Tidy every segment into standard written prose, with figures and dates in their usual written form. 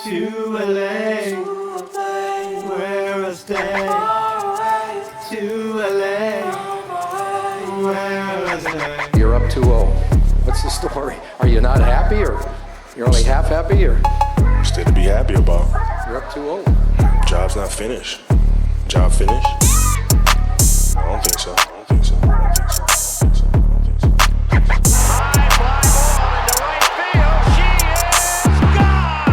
to LA, where I stay. To LA, where I stay. You're up 2-0. What's the story? Are you not happy, or you're only half happy, or? Still to be happy about. You're up 2-0. Job's not finished. Job finished? I don't think so. I don't think so. I don't think so. I don't think so. I don't think so. High fly ball into right field. She is gone.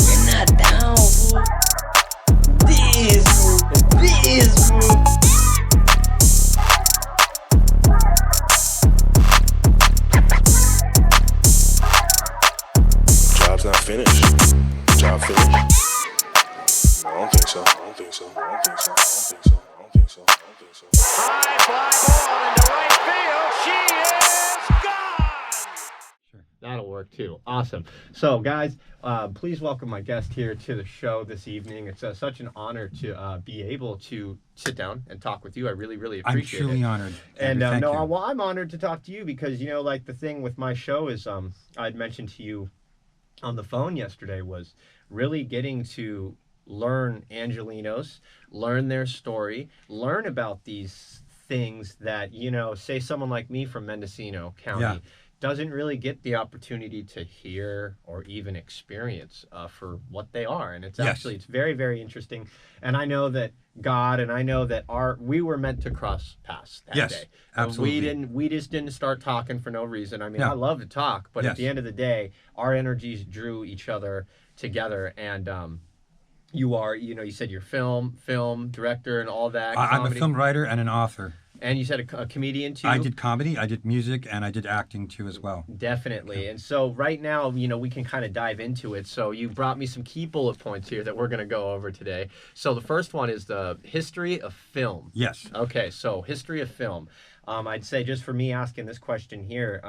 We're not down, fool. This, fool. Job's not finished. Job finished? I don't think so. I don't think so. I don't think so. I don't think so. I don't think so. I don't think so. High fly ball into right field. She is gone. Sure. That'll work too. Awesome. So, guys, please welcome my guest here to the show this evening. It's such an honor to be able to sit down and talk with you. I really, really appreciate it. I'm truly honored. And Thank you. well, I'm honored to talk to you because, you know, like the thing with my show is I'd mentioned to you on the phone yesterday was really getting to learn Angelenos, learn their story, learn about these things that, you know, say someone like me from Mendocino County Yeah. doesn't really get the opportunity to hear or even experience for what they are. And it's Yes. actually, it's very, very interesting. And I know that God and I know that we were meant to cross paths that Yes, day. absolutely. We just didn't start talking for no reason. I mean, Yeah. I love to talk, but at Yes. the end of the day, our energies drew each other together. And you are, you know, you said you're film director and all that. I'm a comedy. film writer and an author. And you said a comedian too? I did comedy, I did music, and I did acting too as well. Definitely. And so right now, you know, we can kind of dive into it. So you brought me some key bullet points here that we're going to go over today. So the first one is the history of film. Yes. Okay, so history of film. I'd say just for me asking this question here,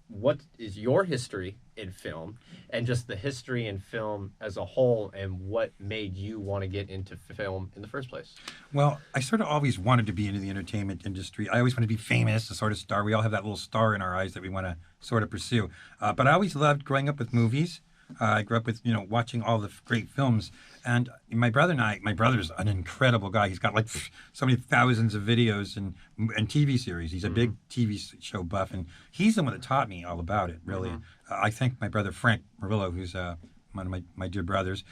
what is your history in film and just the history in film as a whole, and what made you want to get into film in the first place? Well, I sort of always wanted to be into the entertainment industry. I always wanted to be famous, a sort of star. We all have that little star in our eyes that we want to sort of pursue. But I always loved growing up with movies. I grew up with, you know, watching all the great films. And my brother's an incredible guy. He's got like so many thousands of videos and TV series. He's a big TV show buff, and he's the one that taught me all about it, really. I thank my brother Frank Murillo, who's one of my dear brothers.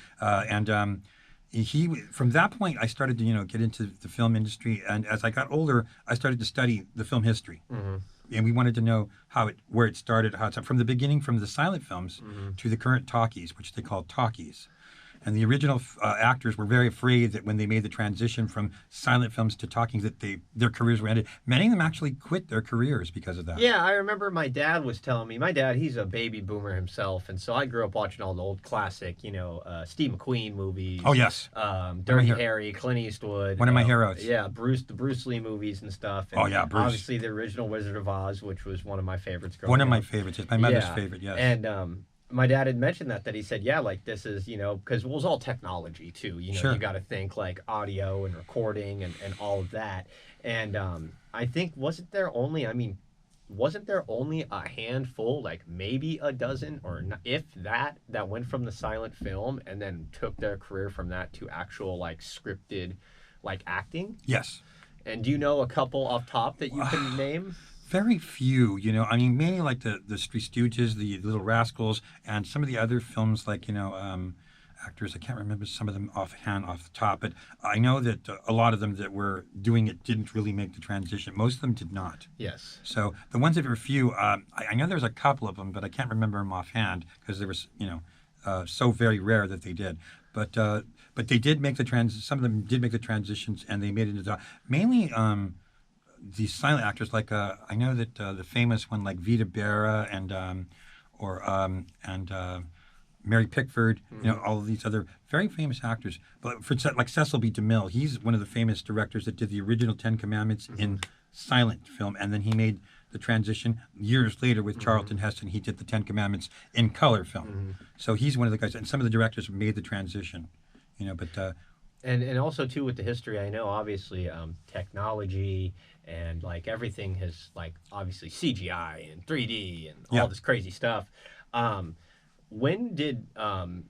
He, from that point, I started to, you know, get into the film industry. And as I got older, I started to study the film history. And we wanted to know where it started, how it's from the beginning, from the silent films to the current talkies, which they call talkies. And the original actors were very afraid that when they made the transition from silent films to talkies, that their careers were ended. Many of them actually quit their careers because of that. Yeah, I remember my dad was telling me. My dad, he's a baby boomer himself, and so I grew up watching all the old classic, you know, Steve McQueen movies. Oh, yes. Dirty Harry, Clint Eastwood. One of my heroes. Yeah, the Bruce Lee movies and stuff. And Oh, yeah, Bruce. Obviously, the original Wizard of Oz, which was one of my favorites growing up. One of my favorites. It's my mother's favorite, yes. And my dad had mentioned that he said, yeah, like this is, you know, because it was all technology too. You know, Sure. You got to think like audio and recording and all of that. And I think, wasn't there only a handful, like maybe a dozen or if that went from the silent film and then took their career from that to actual like scripted like acting? Yes. And do you know a couple off top that you can name? Very few, you know. I mean, mainly like the Three Stooges, the Little Rascals, and some of the other films like, you know, actors. I can't remember some of them offhand off the top, but I know that a lot of them that were doing it didn't really make the transition. Most of them did not. Yes. So the ones that were few, I know there was a couple of them, but I can't remember them offhand because there was, you know, so very rare that they did. But they did make the some of them did make the transitions, and they made it into mainly. These silent actors, like I know that the famous one, like Vita Berra and Mary Pickford, you know, all of these other very famous actors. But for like Cecil B. DeMille, he's one of the famous directors that did the original Ten Commandments in silent film, and then he made the transition years later with Charlton Heston. He did the Ten Commandments in color film. So he's one of the guys, and some of the directors made the transition, you know. But And also too with the history, I know obviously technology and like everything has like obviously CGI and 3D and all this crazy stuff. When did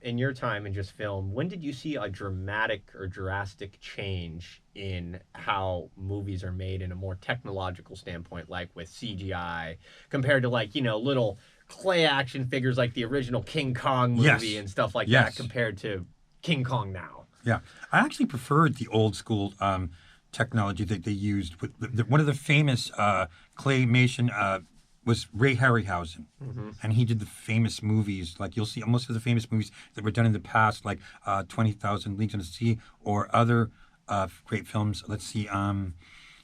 in your time in just film, when did you see a dramatic or drastic change in how movies are made in a more technological standpoint, like with CGI compared to like, you know, little clay action figures like the original King Kong movie and stuff like that compared to King Kong now? Yeah, I actually preferred the old school technology that they used. One of the famous claymation was Ray Harryhausen, and he did the famous movies. Like you'll see most of the famous movies that were done in the past, like 20,000 Leagues Under the Sea, or other great films. Let's see,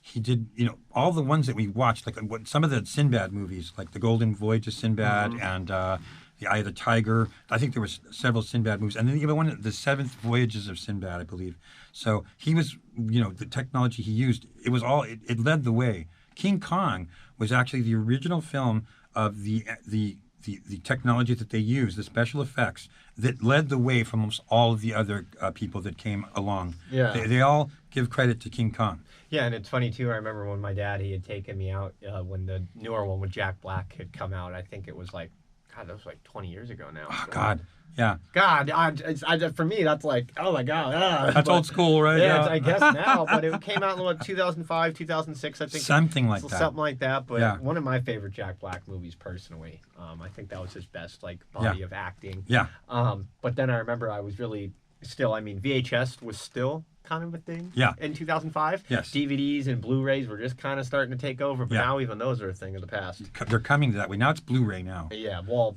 he did, you know, all the ones that we watched, like some of the Sinbad movies, like The Golden Voyage of Sinbad and The Eye of the Tiger. I think there were several Sinbad movies. And then even one of the Seventh Voyages of Sinbad, I believe. So he was, you know, the technology he used, it led the way. King Kong was actually the original film of the technology that they used, the special effects, that led the way from almost all of the other people that came along. Yeah. They all give credit to King Kong. Yeah, and it's funny too. I remember when my dad, he had taken me out when the newer one with Jack Black had come out. I think it was like, God, that was like 20 years ago now. Oh, God. Yeah. God, for me, that's like, oh my God. That's old school, right? Yeah, I guess now, but it came out in what, 2005, 2006, I think. Something like that. Something like that, but one of my favorite Jack Black movies, personally. I think that was his best like body of acting. Yeah. But then I remember I was really still, I mean, VHS was still kind of a thing in 2005. Yes. DVDs and Blu-rays were just kind of starting to take over, but now even those are a thing of the past. They're coming to that way. Now it's Blu-ray now. Yeah, well,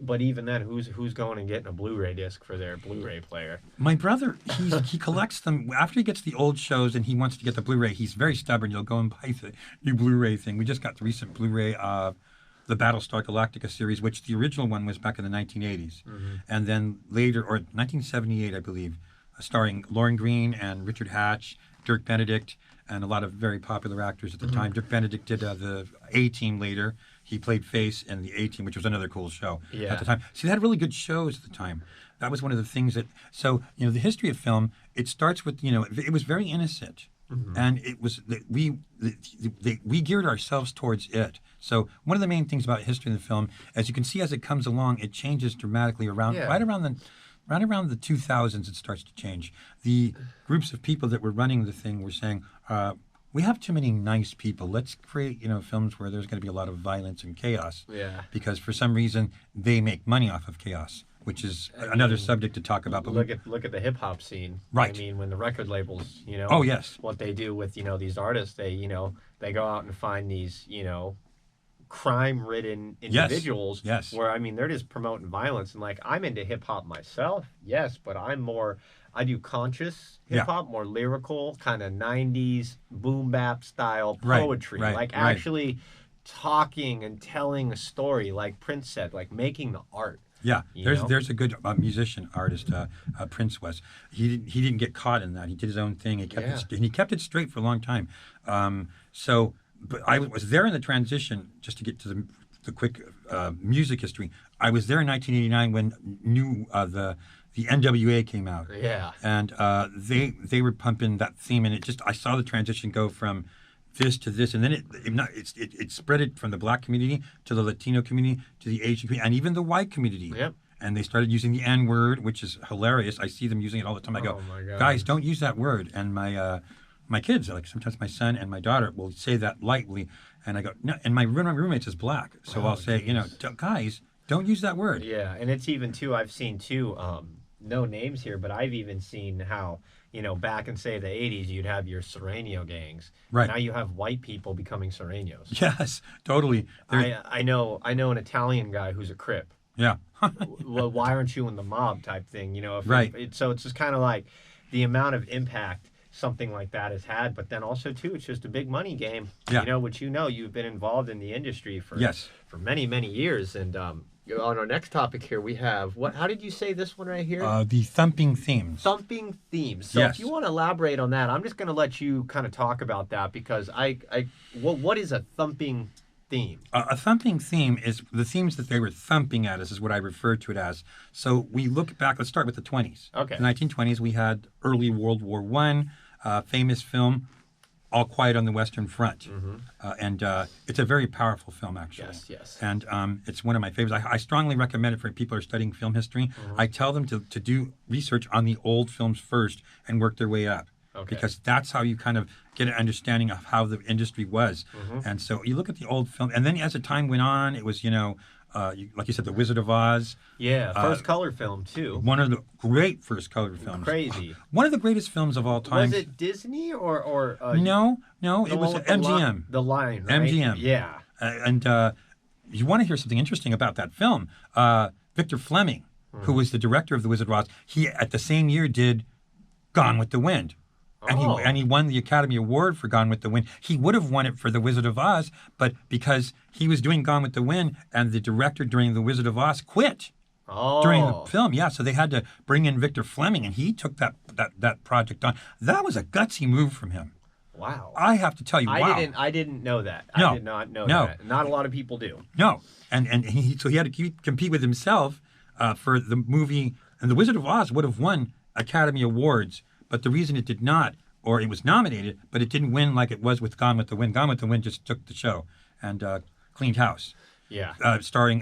but even then, who's going and getting a Blu-ray disc for their Blu-ray player? My brother, he collects them. After he gets the old shows and he wants to get the Blu-ray, he's very stubborn. He'll go and buy the new Blu-ray thing. We just got the recent Blu-ray of the Battlestar Galactica series, which the original one was back in the 1980s. And then later, or 1978, I believe, starring Lauren Green and Richard Hatch, Dirk Benedict, and a lot of very popular actors at the time. Dirk Benedict did the A-Team later. He played Face in the A-Team, which was another cool show at the time. See, they had really good shows at the time. That was one of the things that... So, you know, the history of film, it starts with, you know, it was very innocent. And it was... We geared ourselves towards it. So one of the main things about history of the film, as you can see as it comes along, it changes dramatically right around the 2000s, it starts to change. The groups of people that were running the thing were saying, we have too many nice people. Let's create, you know, films where there's going to be a lot of violence and chaos. Yeah. Because for some reason, they make money off of chaos, which is another subject to talk about. But look at the hip hop scene. Right. I mean, when the record labels, you know. Oh, yes. What they do with, you know, these artists, they go out and find these, you know, crime-ridden individuals where, I mean, they're just promoting violence. And, like, I'm into hip-hop myself, yes, but I do conscious hip-hop, more lyrical, kind of 90s boom-bap style poetry. Actually talking and telling a story, like Prince said, like making the art. Yeah, there's a good musician, artist, Prince was. He didn't get caught in that. He did his own thing. He kept it straight for a long time. But I was there in the transition, just to get to the quick music history. I was there in 1989 when the NWA came out. Yeah. And they were pumping that theme, and I saw the transition go from this to this, and then it spread it from the black community to the Latino community to the Asian community, and even the white community. Yep. And they started using the N word, which is hilarious. I see them using it all the time. I go, guys, don't use that word. And my kids, like sometimes my son and my daughter will say that lightly, and I go, no. And my roommates is black, so I'll say, you know, guys, don't use that word. Yeah, and it's even too. I've seen too. No names here, but I've even seen how, you know, back in say the 80s, you'd have your Sereno gangs. Right. Now you have white people becoming Serenos. Yes, totally. I know an Italian guy who's a Crip. Yeah. Well, why aren't you in the mob type thing? You know. So it's just kind of like the amount of impact something like that has had, but then also too, it's just a big money game. Yeah. You know, which you've been involved in the industry for many, many years. And on our next topic here, we have how did you say this one right here? The thumping themes. Thumping themes. So if you want to elaborate on that, I'm just going to let you kind of talk about that, because what is a thumping theme. A thumping theme is the themes that they were thumping at us is what I refer to it as. So we look back. Let's start with the 20s. Okay. The 1920s, we had early World War One, famous film, All Quiet on the Western Front, and it's a very powerful film, actually. Yes, yes. And it's one of my favorites. I strongly recommend it for people who are studying film history. I tell them to do research on the old films first and work their way up. Okay. Because that's how you kind of get an understanding of how the industry was. And so you look at the old film, and then as the time went on, it was, like you said, The Wizard of Oz. Yeah, first color film too. One of the great first color films. Crazy. One of the greatest films of all time. Was it Disney or No, the it was one with MGM. The line, right? MGM. Yeah. And you want to hear something interesting about that film. Victor Fleming, who was the director of The Wizard of Oz, he at the same year did Gone with the Wind. And he won the Academy Award for Gone with the Wind. He would have won it for The Wizard of Oz, but because he was doing Gone with the Wind and the director during The Wizard of Oz quit during the film. Yeah, so they had to bring in Victor Fleming, and he took that project on. That was a gutsy move from him. Wow. I have to tell you, wow. I didn't know that. No. I did not know No. that. Not a lot of people do. No, and so he had to compete with himself for the movie, and The Wizard of Oz would have won Academy Awards, but the reason it did not, or it was nominated, but it didn't win like it was with Gone with the Wind. Gone with the Wind just took the show and cleaned house. Yeah. Starring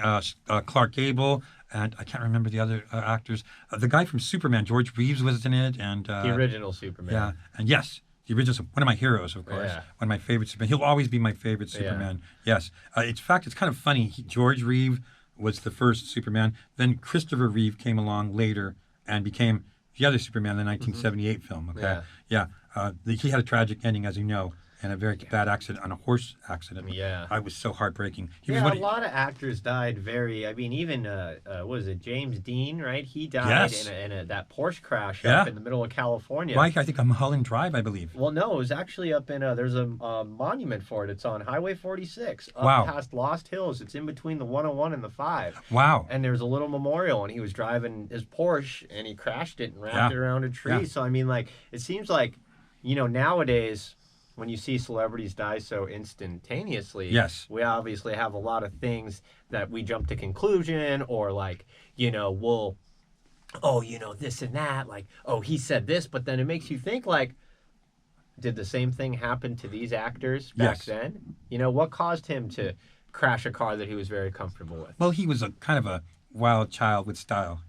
Clark Gable, and I can't remember the other actors. The guy from Superman, George Reeves, was in it, and The original Superman. yeah, and yes. The original, one of my heroes, of course. Yeah. One of my favorite Superman. He'll always be my favorite Superman. Yes. In fact, it's kind of funny. George Reeve was the first Superman. Then Christopher Reeve came along later and became the other Superman in the 1978 film. Okay. Yeah. He had a tragic ending, as you know, and a very bad accident, on a horse accident. Yeah. I was so heartbreaking. A lot of actors died even, what was it, James Dean, right? He died in that Porsche crash up in the middle of California. Right, I think on Mulholland Drive, I believe. Well, no, it was actually up in, there's a monument for it. It's on Highway 46, Wow. past Lost Hills. It's in between the 101 and the 5. Wow. And there's a little memorial, and he was driving his Porsche, and he crashed it and wrapped it around a tree. Yeah. So, I mean, like, it seems like, nowadays, when you see celebrities die so instantaneously, Yes. we obviously have a lot of things that we jump to conclusion, or like, we'll, this and that, like, he said this, but then it makes you think, like, did the same thing happen to these actors back then? What caused him to crash a car that he was very comfortable with? Well, he was a kind of a wild child with style.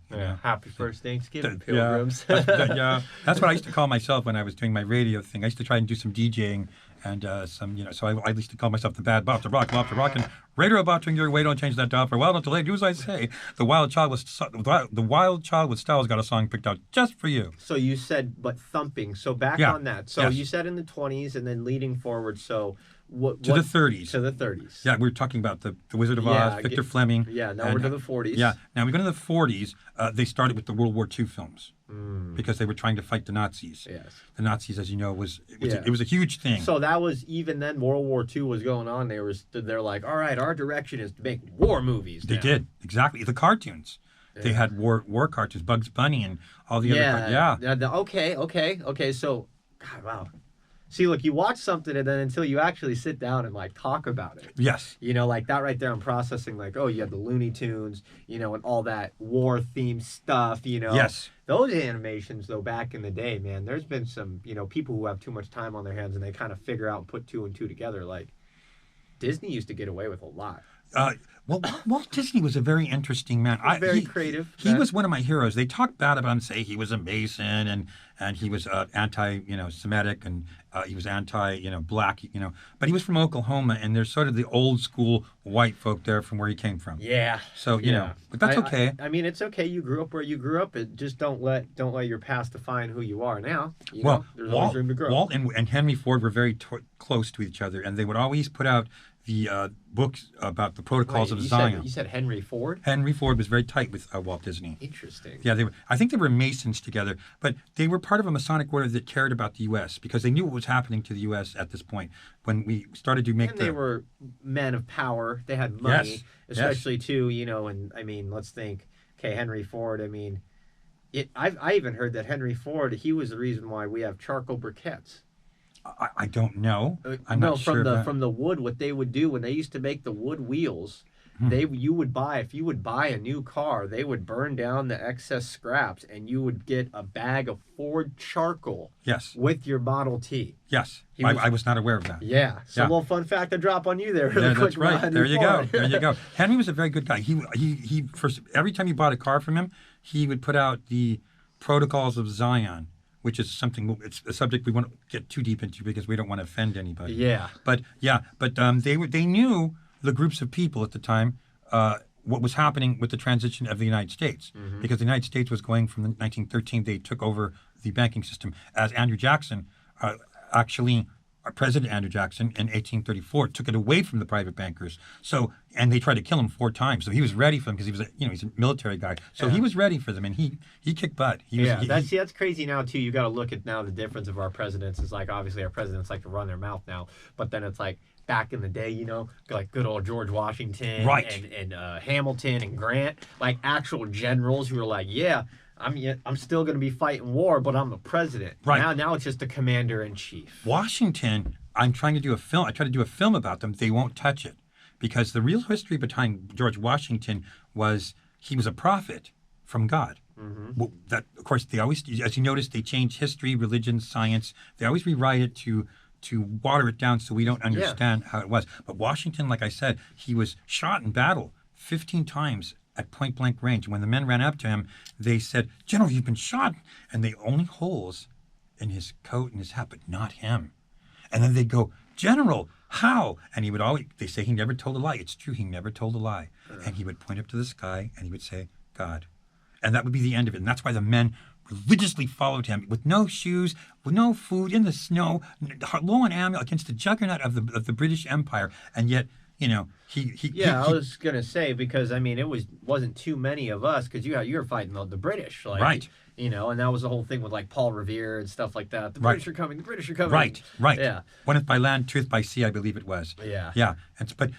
Happy first Thanksgiving, Yeah. pilgrims. Yeah, that's what I used to call myself when I was doing my radio thing. I used to try and do some DJing and so I used to call myself the bad Bob to rock, and radio botting your way, don't change that dial for a while until late. Do as I say. The wild child with style's got a song picked out just for you. So you said, but thumping. So back on that. So you said in the 20s and then leading forward. So what the 30s. To the 30s. Yeah, we were talking about the Wizard of Oz, Victor Fleming. Yeah, now we're to the 40s. Yeah, now we go to the 40s. They started with the World War II films because they were trying to fight the Nazis. Yes. The Nazis, as you know, it was a huge thing. So that was, even then World War II was going on. They're like, all right, our direction is to make war movies. They did, exactly. The cartoons. Yeah. They had war cartoons, Bugs Bunny and all the other. Okay. So, God, wow. See, look, you watch something and then until you actually sit down and like talk about it. Yes. Like that right there, I'm processing like, you had the Looney Tunes, and all that war themed stuff, Yes. Those animations, though, back in the day, man, there's been some, people who have too much time on their hands and they kind of figure out and put two and two together. Like, Disney used to get away with a lot. Well, Walt Disney was a very interesting man. Very creative. He was one of my heroes. They talk bad about him, say he was a Mason and he was anti, Semitic, and he was anti, black, But he was from Oklahoma, and there's sort of the old school white folk there from where he came from. Yeah. So but that's okay. I mean, it's okay. You grew up where you grew up. Just don't let your past define who you are now. There's always room to grow. Walt and Henry Ford were very close to each other, and they would always put out the books about the protocols of Zion. You said Henry Ford? Henry Ford was very tight with Walt Disney. Interesting. Yeah, I think they were Masons together, but they were part of a Masonic order that cared about the U.S. because they knew what was happening to the U.S. at this point when we started to make. And they were men of power. They had money, especially too. And I mean, let's think. Okay, Henry Ford. I mean, I even heard that Henry Ford, he was the reason why we have charcoal briquettes. I don't know. I'm no, not sure. from the wood, what they would do when they used to make the wood wheels, Hmm. you would buy, if you would buy a new car, they would burn down the excess scraps, and you would get a bag of Ford charcoal. Yes. With your Model T. Yes. He was- I was not aware of that. Yeah. So Yeah. a little fun fact to drop on you there. Really quick, That's right. Rod, There you go. Ford. There you go. Henry was a very good guy. He first every time you bought a car from him, he would put out the Protocols of Zion, which is something. It's a subject we won't get too deep into because we don't want to offend anybody. Yeah. But they knew the groups of people at the time. What was happening with the transition of the United States, because the United States was going from 1913, they took over the banking system as Andrew Jackson, President Andrew Jackson in 1834 took it away from the private bankers. So, and they tried to kill him 4 times. So he was ready for them because he was, he's a military guy. So he was ready for them, and he kicked butt. That's crazy now too. You got to look at now the difference of our presidents is like obviously our presidents like to run their mouth now, but then it's like back in the day, like good old George Washington, Right. and Hamilton and Grant, like actual generals who were like, yeah, I'm still going to be fighting war, but I'm the president. Right. Now it's just the commander in chief. Washington, I'm trying to do a film. I try to do a film about them. They won't touch it because the real history behind George Washington was he was a prophet from God. Well, that, of course, they always, as you notice, they change history, religion, science. They always rewrite it to water it down so we don't understand how it was. But Washington, like I said, he was shot in battle 15 times at point blank range. When the men ran up to him, they said, "General, you've been shot." And the only holes in his coat and his hat, but not him. And then they'd go, "General, how?" And he would always, they say he never told a lie. It's true, he never told a lie. And he would point up to the sky and he would say, "God." And that would be the end of it. And that's why the men religiously followed him with no shoes, with no food, in the snow, low on ammo against the juggernaut of the British Empire. And yet, I was gonna say because it wasn't too many of us because you were fighting the British, like, right. And that was the whole thing with like Paul Revere and stuff like that. The British are coming. The British are coming. Right. Yeah. One is by land, truth by sea, I believe it was. Yeah. Yeah. But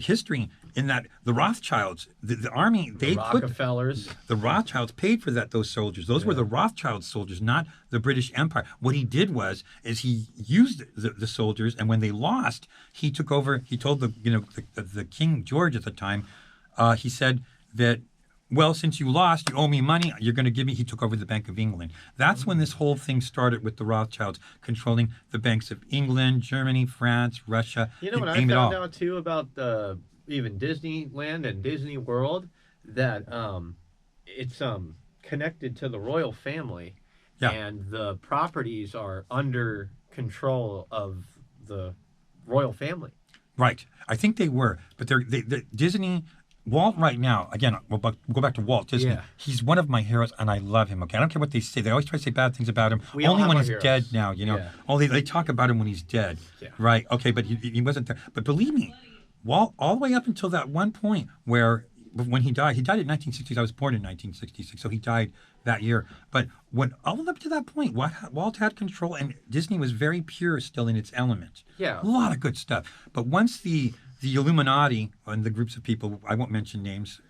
history in that the Rothschilds, the army, they put Rockefellers. the Rothschilds paid for those soldiers. Those were the Rothschild soldiers, not the British Empire. What he did is he used the soldiers, and when they lost, he took over. He told the King George at the time, he said that, "Well, since you lost, you owe me money. You're going to give me." He took over the Bank of England. That's when this whole thing started with the Rothschilds controlling the banks of England, Germany, France, Russia. You know what I found out too about even Disneyland and Disney World, that it's connected to the royal family, and the properties are under control of the royal family. Right. I think they were, but they're Disney. Walt right now, again, we'll go back to Walt Disney. Yeah. He's one of my heroes, and I love him. Okay, I don't care what they say. They always try to say bad things about him. We all Only have when our he's heroes. dead now, Yeah. Only they talk about him when he's dead. Yeah. Right. Okay, but he wasn't there. But believe me, Walt, all the way up until that one point where when he died in 1960s. I was born in 1966, so he died that year. But when all up to that point, Walt had control, and Disney was very pure still in its element. Yeah. A lot of good stuff. But once the Illuminati and the groups of people, I won't mention names,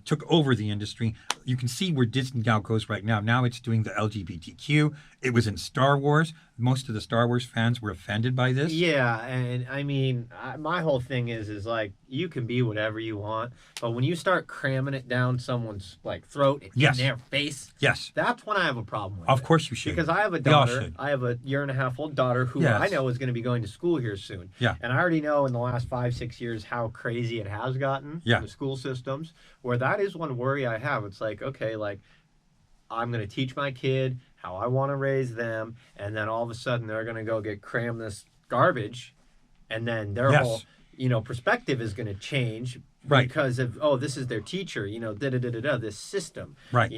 took over the industry. You can see where Disney now goes right now. Now it's doing the LGBTQ. It was in Star Wars. Most of the Star Wars fans were offended by this. Yeah, and my whole thing is like, you can be whatever you want, but when you start cramming it down someone's like throat and Yes. in their face, Yes. that's when I have a problem with Of it. course you should. Because I have a We all daughter. should. I have a 1.5-year-old daughter who Yes. I know is going to be going to school here soon. Yeah. And I already know in the last 5-6 years how crazy it has gotten Yeah. in the school systems, where that is one worry I have. It's like, okay, like, I'm going to teach my kid how I want to raise them, and then all of a sudden they're going to go get crammed this garbage, and then their Yes. whole, perspective is going to change Right. because of, this is their teacher, this system, Right.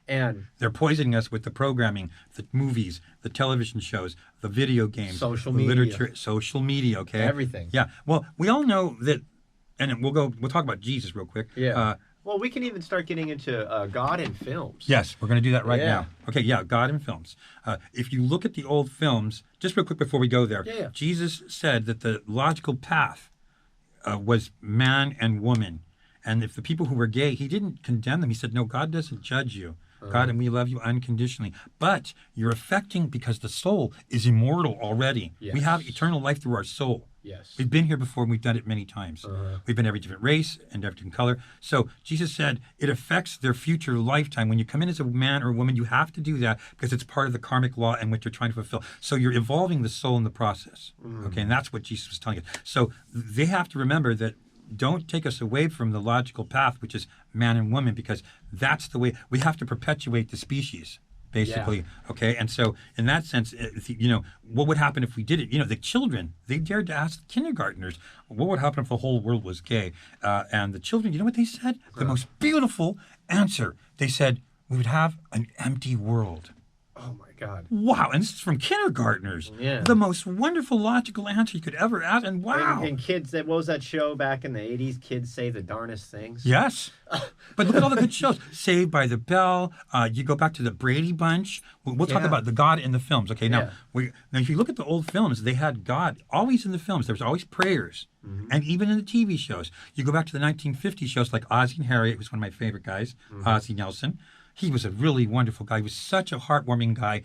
and They're poisoning us with the programming, the movies, the television shows, the video games, Social the media. literature, social media, okay? Everything. Yeah. Well, we all know that, and we'll talk about Jesus real quick. Yeah. Well, we can even start getting into God in films. Yes, we're going to do that right Yeah. now. Okay, yeah, God in films. If you look at the old films, just real quick before we go there, Yeah. Jesus said that the logical path was man and woman. And if the people who were gay, he didn't condemn them. He said, no, God doesn't judge you. God, and we love you unconditionally. But you're affecting because the soul is immortal already. Yes. We have eternal life through our soul. Yes. We've been here before and we've done it many times. We've been every different race and every different color. So Jesus said it affects their future lifetime. When you come in as a man or a woman, you have to do that because it's part of the karmic law and what you're trying to fulfill. So you're evolving the soul in the process. Okay, and that's what Jesus was telling us. So they have to remember that don't take us away from the logical path, which is man and woman, because that's the way we have to perpetuate the species. Basically, okay, and so in that sense, what would happen if we did it? The children, they dared to ask kindergartners, what would happen if the whole world was gay? And the children, you know what they said? The most beautiful answer. They said, we would have an empty world. Oh my God. Wow, and this is from kindergartnners. Yeah. The most wonderful logical answer you could ever ask, and wow. And kids, what was that show back in the 80s? Kids say the darnest things. Yes. But look at all the good shows. Saved by the Bell. You go back to the Brady Bunch. We'll talk about the God in the films. Okay, now if you look at the old films, they had God always in the films. There was always prayers. And even in the TV shows. You go back to the 1950 shows like Ozzie and Harriet, who's one of my favorite guys, Ozzie Nelson. He was a really wonderful guy. He was such a heartwarming guy.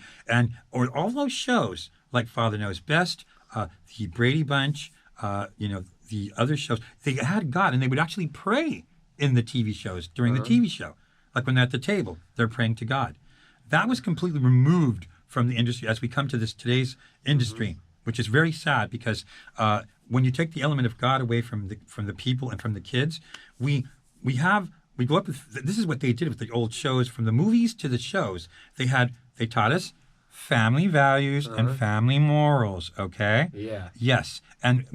Or all those shows like Father Knows Best, the Brady Bunch, the other shows, they had God and they would actually pray in the TV shows during the TV show. Like when they're at the table, they're praying to God. That was completely removed from the industry as we come to today's industry, which is very sad because when you take the element of God away from the people and from the kids, we go up with, this is what they did with the old shows, from the movies to the shows. They taught us family values and family morals, okay? Yeah. Yes. And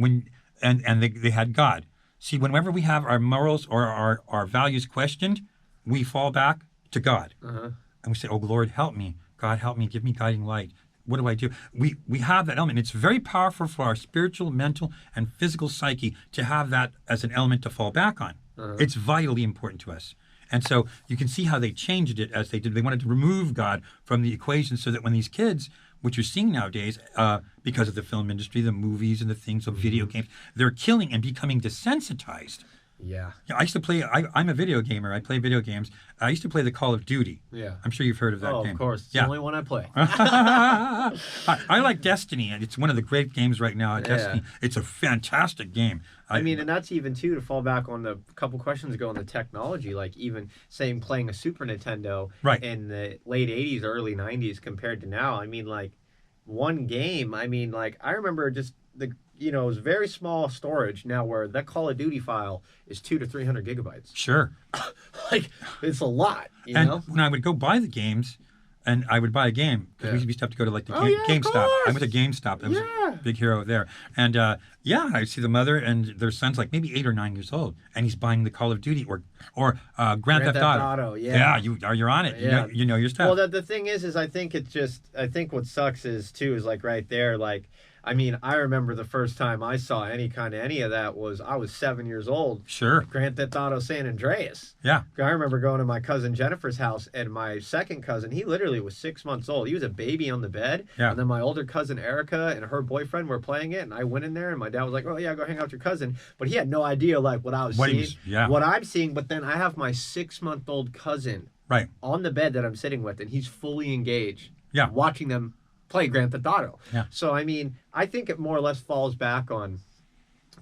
they had God. See, whenever we have our morals or our values questioned, we fall back to God. And we say, oh, Lord, help me. God, help me. Give me guiding light. What do I do? We have that element. It's very powerful for our spiritual, mental, and physical psyche to have that as an element to fall back on. It's vitally important to us. And so you can see how they changed it as they did. They wanted to remove God from the equation so that when these kids, which you're seeing nowadays, because of the film industry, the movies and the things of video games, they're killing and becoming desensitized. Yeah. I used to play, I'm a video gamer. I play video games. I used to play the Call of Duty. Yeah. I'm sure you've heard of that game. Of course. It's the only one I play. I like Destiny, and it's one of the great games right now. Destiny. It's a fantastic game. I mean, and that's even, too, to fall back on the couple questions ago on the technology, like even saying playing a Super Nintendo in the late 80s, early 90s compared to now. I mean, like, one game, I mean, like, I remember just it was very small storage now where that Call of Duty file is 200 to 300 gigabytes. Sure. Like, it's a lot, you and know? When I would go buy the games, and I would buy a game, because we used to have to go to like the GameStop. Course. I went to GameStop. That was a big hero there. And I see the mother and their son's like maybe 8 or 9 years old, and he's buying the Call of Duty or Grand Theft Auto. Yeah, you're on it. Yeah. You know your stuff. Well, the thing is I think what sucks is like right there, like, I mean, I remember the first time I saw any of that was I was 7 years old. Sure. Grand Theft Auto San Andreas. Yeah. I remember going to my cousin Jennifer's house, and my second cousin, he literally was 6 months old. He was a baby on the bed. Yeah. And then my older cousin Erica and her boyfriend were playing it, and I went in there, and my dad was like, "Oh yeah, go hang out with your cousin," but he had no idea like what I was seeing, what I'm seeing. But then I have my 6-month-old cousin on the bed that I'm sitting with, and he's fully engaged. Yeah. Watching them play Grand Theft Auto. Yeah. So, I mean, I think it more or less falls back on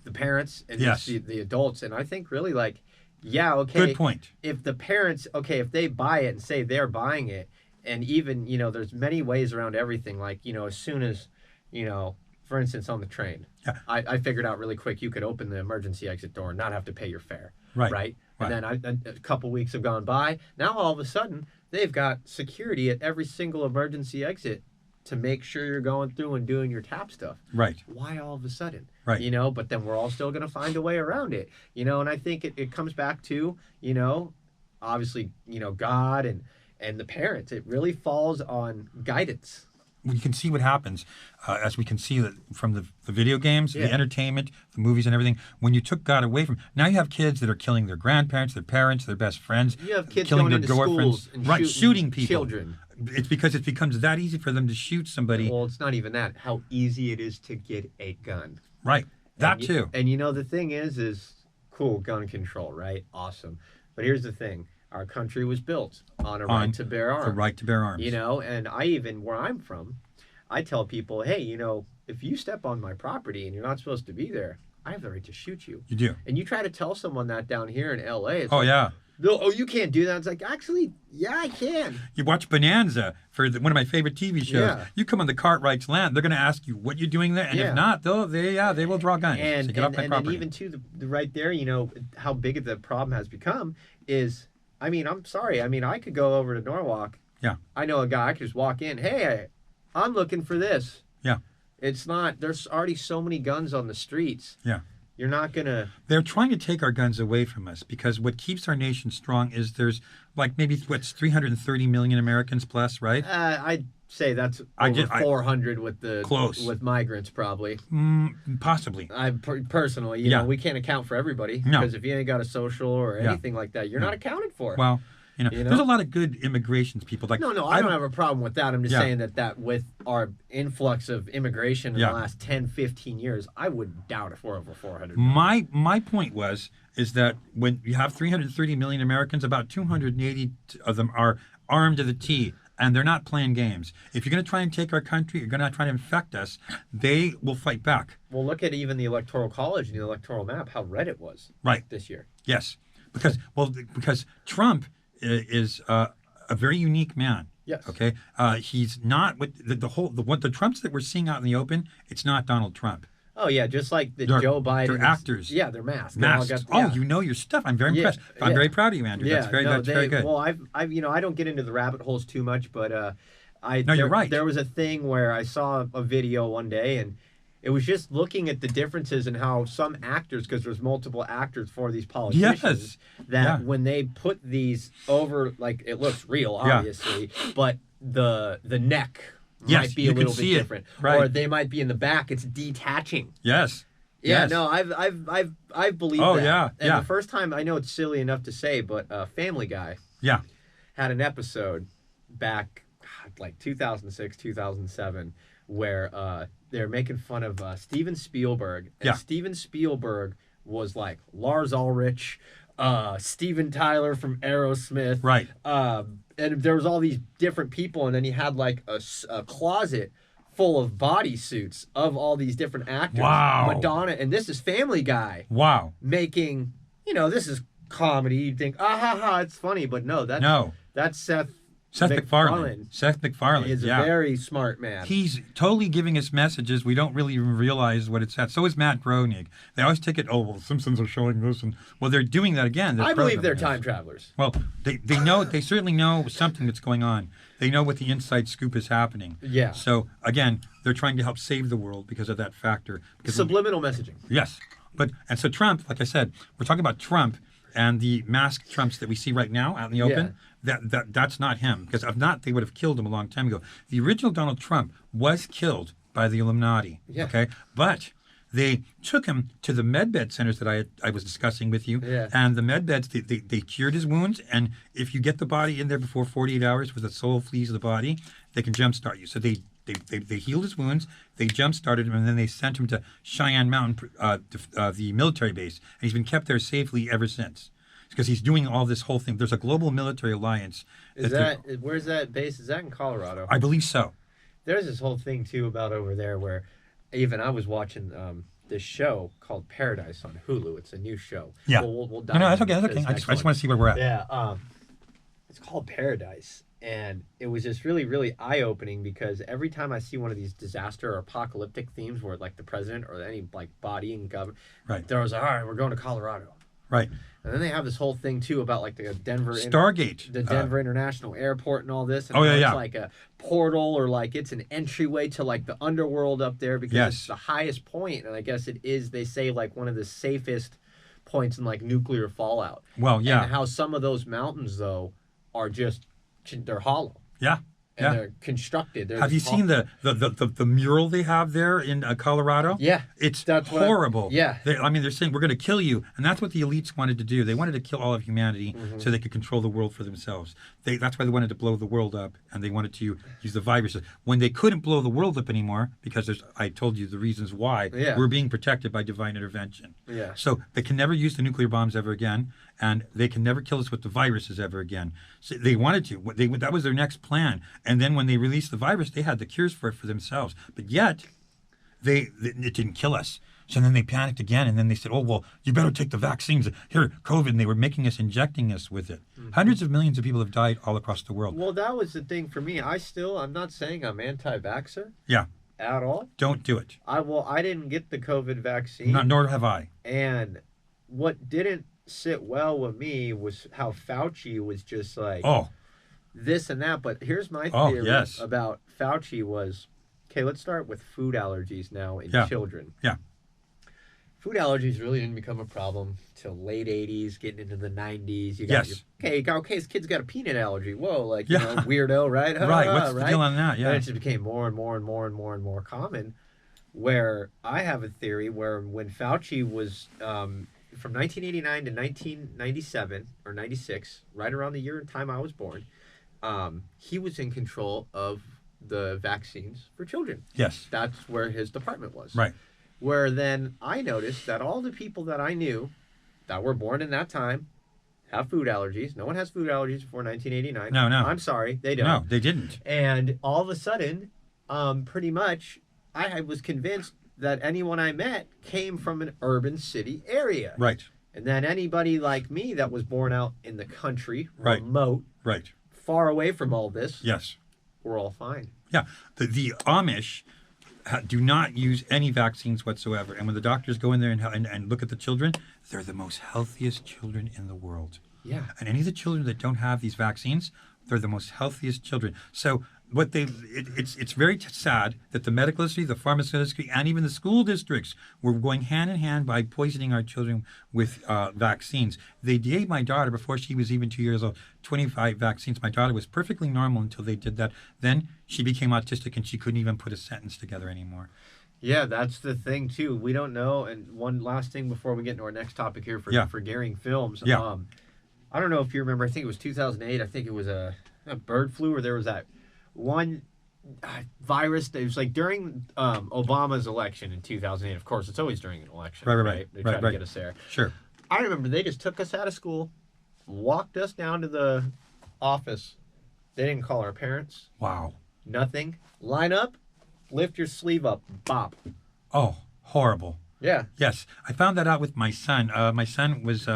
the parents and the adults. And I think really like, good point. If the parents, if they buy it and say they're buying it, and even, there's many ways around everything. Like, as soon as, for instance, on the train, I figured out really quick you could open the emergency exit door and not have to pay your fare. Right. And then a couple weeks have gone by. Now, all of a sudden, they've got security at every single emergency exit to make sure you're going through and doing your tap stuff. Right. Why all of a sudden? Right. But then we're all still going to find a way around it. And I think it comes back to, obviously, God and the parents. It really falls on guidance. We can see what happens, as we can see that from the video games, the entertainment, the movies and everything. When you took God away from, now you have kids that are killing their grandparents, their parents, their best friends. You have kids killing going their into girlfriends, schools and shooting people. Children. It's because it becomes that easy for them to shoot somebody. Well, it's not even that. How easy it is to get a gun. Right. That too. And the thing is cool, gun control, right? Awesome. But here's the thing. our country was built on a right to bear arms. The right to bear arms. You know, and I even, where I'm from, I tell people, hey, you know, if you step on my property and you're not supposed to be there, I have the right to shoot you. You do. And you try to tell someone that down here in L.A., it's Oh, like, yeah. no, oh, you can't do that. It's like, actually, yeah, I can. You watch Bonanza for one of my favorite TV shows. Yeah. You come on the Cartwright's land, they're going to ask you what you're doing there, and Yeah. if not, they will draw guns. And, so get off my and property. even to the right there, you know, how big the problem has become is, I mean, I'm sorry. I mean, I could go over to Norwalk. Yeah. I know a guy, I could just walk in. Hey, I'm looking for this. Yeah. It's not, there's already so many guns on the streets. Yeah. You're not going to. They're trying to take our guns away from us because what keeps our nation strong is there's like maybe 330 million Americans plus, right? I'd say that's I over get- I- 400 with the Close. with migrants probably. Possibly. I personally, you Yeah. know, we can't account for everybody No. because if you ain't got a social or Yeah. anything like that, you're not accounted for. Well, You know? there's a lot of good immigrations people. Like No, I don't have a problem with that. I'm just Yeah. saying that with our influx of immigration in Yeah. the last 10, 15 years, I would doubt if we're over 400. My point is that when you have 330 million Americans, about 280 of them are armed to the T, and they're not playing games. If you're going to try and take our country, you're going to try to infect us, they will fight back. Well, look at even the Electoral College and the electoral map, how red it was Right. this year. Yes, because Trump is a very unique man. Yes. Okay. He's not what the Trumps that we're seeing out in the open. It's not Donald Trump. Oh yeah, just like the They're- Joe Biden. they're actors. Yeah, they're masked. They all Masks. got- yeah. Oh, you know your stuff. I'm very Yeah, impressed. I'm yeah. very proud of you, Andrew. Yeah, that's very good. Well, I've you know, I don't get into the rabbit holes too much, but You're right. There was a thing where I saw a video one day, and it was just looking at the differences in how some actors, because there's multiple actors for these politicians, Yes. that Yeah. when they put these over, like it looks real, Yeah. obviously, but the neck Yes, might be you a can little bit see it. different, Right. or they might be in the back. It's detaching. Yes. Yeah, Yes. no, I've believed Oh, that. yeah, And yeah. the first time, I know it's silly enough to say, but Family Guy Yeah. had an episode back like 2006, 2007, where they're making fun of Steven Spielberg. And Yeah. Steven Spielberg was like Lars Ulrich, Steven Tyler from Aerosmith. Right. And there was all these different people, and then he had like a closet full of bodysuits of all these different actors. Wow. Madonna, and this is Family Guy Wow. making, you know, this is comedy. You'd think, it's funny, but no, that's Seth MacFarlane. Seth MacFarlane. is Yeah. a very smart man. He's totally giving us messages. We don't really even realize what it's at. So is Matt Groening. They always take it, the Simpsons are showing this. And well, they're doing that again. I believe they're programming time travelers. Well, they know, they certainly know something that's going on. They know what the inside scoop is happening. Yeah. So, again, they're trying to help save the world because of that factor. Because Subliminal messaging. Yes. And so Trump, like I said, we're talking about Trump and the masked Trumps that we see right now out in the open. That's not him. Because if not, they would have killed him a long time ago. The original Donald Trump was killed by the Illuminati. Yeah. Okay. But they took him to the medbed centers that I was discussing with you. Yeah. And the medbeds, they cured his wounds. And if you get the body in there before 48 hours with the soul flees the body, they can jumpstart you. So they healed his wounds, they jump-started him, and then they sent him to Cheyenne Mountain, the military base. And he's been kept there safely ever since. Because he's doing all this whole thing. There's a global military alliance. Where's that base? Is that in Colorado? I believe so. There's this whole thing, too, about over there where even I was watching this show called Paradise on Hulu. It's a new show. Yeah. We'll No, that's okay. That's okay. I just want to see where we're at. Yeah, it's called Paradise, and it was just really, really eye-opening because every time I see one of these disaster or apocalyptic themes where like the president or any like body in government, Right. there was all right, we're going to Colorado, Right. and then they have this whole thing too about like the Denver Stargate. the Denver International Airport and all this. And Oh, how yeah, it's yeah. like a portal or like it's an entryway to like the underworld up there because Yes. it's the highest point, and I guess it is. They say like one of the safest points in like nuclear fallout. Well, yeah. And how some of those mountains though are just they're hollow Yeah. and Yeah. they're constructed. They're Have you just seen the mural they have there in Colorado? Yeah, It's that's what horrible. yeah. They're saying we're going to kill you, and that's what the elites wanted to do. They wanted to kill all of humanity Mm-hmm. so they could control the world for themselves. That's why they wanted to blow the world up, and they wanted to use the viruses. When they couldn't blow the world up anymore, because I told you the reasons why, Yeah. we're being protected by divine intervention. Yeah. So they can never use the nuclear bombs ever again, and they can never kill us with the viruses ever again. So they wanted to. That was their next plan. And then when they released the virus, they had the cures for it for themselves. But yet, it didn't kill us. So then they panicked again, and then they said, "Oh well, you better take the vaccines. Here, COVID." And they were injecting us with it. Hundreds of millions of people have died all across the world. Well, that was the thing for me. I'm not saying I'm anti-vaxxer. Yeah. At all. Don't do it. I didn't get the COVID vaccine. Nor have I. And what didn't sit well with me was how Fauci was just like, this and that. But here's my theory about Fauci was, okay, let's start with food allergies now in children. Yeah. Food allergies really didn't become a problem till late 80s, getting into the 90s. You got this kid's got a peanut allergy. Whoa, like, you know, weirdo, right? Right, what's the deal on that? Yeah. And it just became more and more common, where I have a theory where when Fauci was, from 1989 to 1997 or 96, right around the year and time I was born, he was in control of the vaccines for children. Yes. That's where his department was. Right. Where then I noticed that all the people that I knew that were born in that time have food allergies. No one has food allergies before 1989. No. I'm sorry, they don't. No, they didn't. And all of a sudden, pretty much, I was convinced that anyone I met came from an urban city area. Right. And then anybody like me that was born out in the country, right, remote, right, far away from all this, yes, we're all fine. Yeah. The Amish do not use any vaccines whatsoever. And when the doctors go in there and look at the children, they're the most healthiest children in the world. Yeah. And any of the children that don't have these vaccines, they're the most healthiest children. So it's very sad that the medical industry, the pharmaceutical industry, and even the school districts were going hand in hand by poisoning our children with vaccines. They gave my daughter, before she was even 2 years old, 25 vaccines. My daughter was perfectly normal until they did that. Then she became autistic and she couldn't even put a sentence together anymore. Yeah, that's the thing too. We don't know. And one last thing before we get into our next topic here for Gearing Films. Yeah. I don't know if you remember. I think it was 2008. I think it was a bird flu, or there was that one virus that was like during Obama's election in 2008. Of course, it's always during an election. Right. They try to get us there. Sure. I remember they just took us out of school, walked us down to the office. They didn't call our parents. Wow. Nothing. Line up, lift your sleeve up, bop. Oh, horrible. Yeah. Yes. I found that out with my son. My son was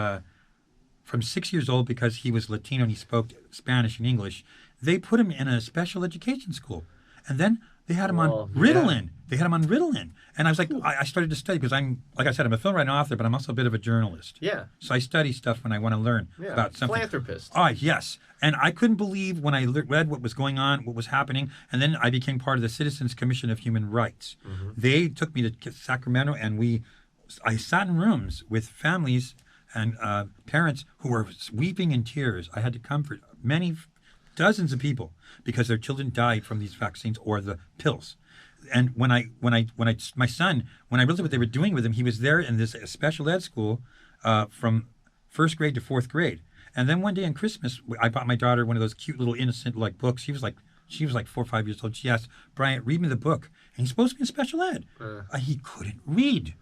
from 6 years old, because he was Latino and he spoke Spanish and English. They put him in a special education school. And then they had him on Ritalin. They had him on Ritalin. And I was like, I started to study because like I said, I'm a film writing author, but I'm also a bit of a journalist. Yeah. So I study stuff when I want to learn about something. Philanthropist. Yes. And I couldn't believe when I read what was going on, what was happening. And then I became part of the Citizens Commission of Human Rights. Mm-hmm. They took me to Sacramento, and I sat in rooms with families and parents who were weeping in tears. I had to comfort dozens of people because their children died from these vaccines or the pills. And when my son, when I realized what they were doing with him, he was there in this special ed school from first grade to fourth grade. And then one day on Christmas, I bought my daughter one of those cute little innocent like books. She was like 4 or 5 years old. She asked, "Brian, read me the book." And he's supposed to be in special ed. He couldn't read.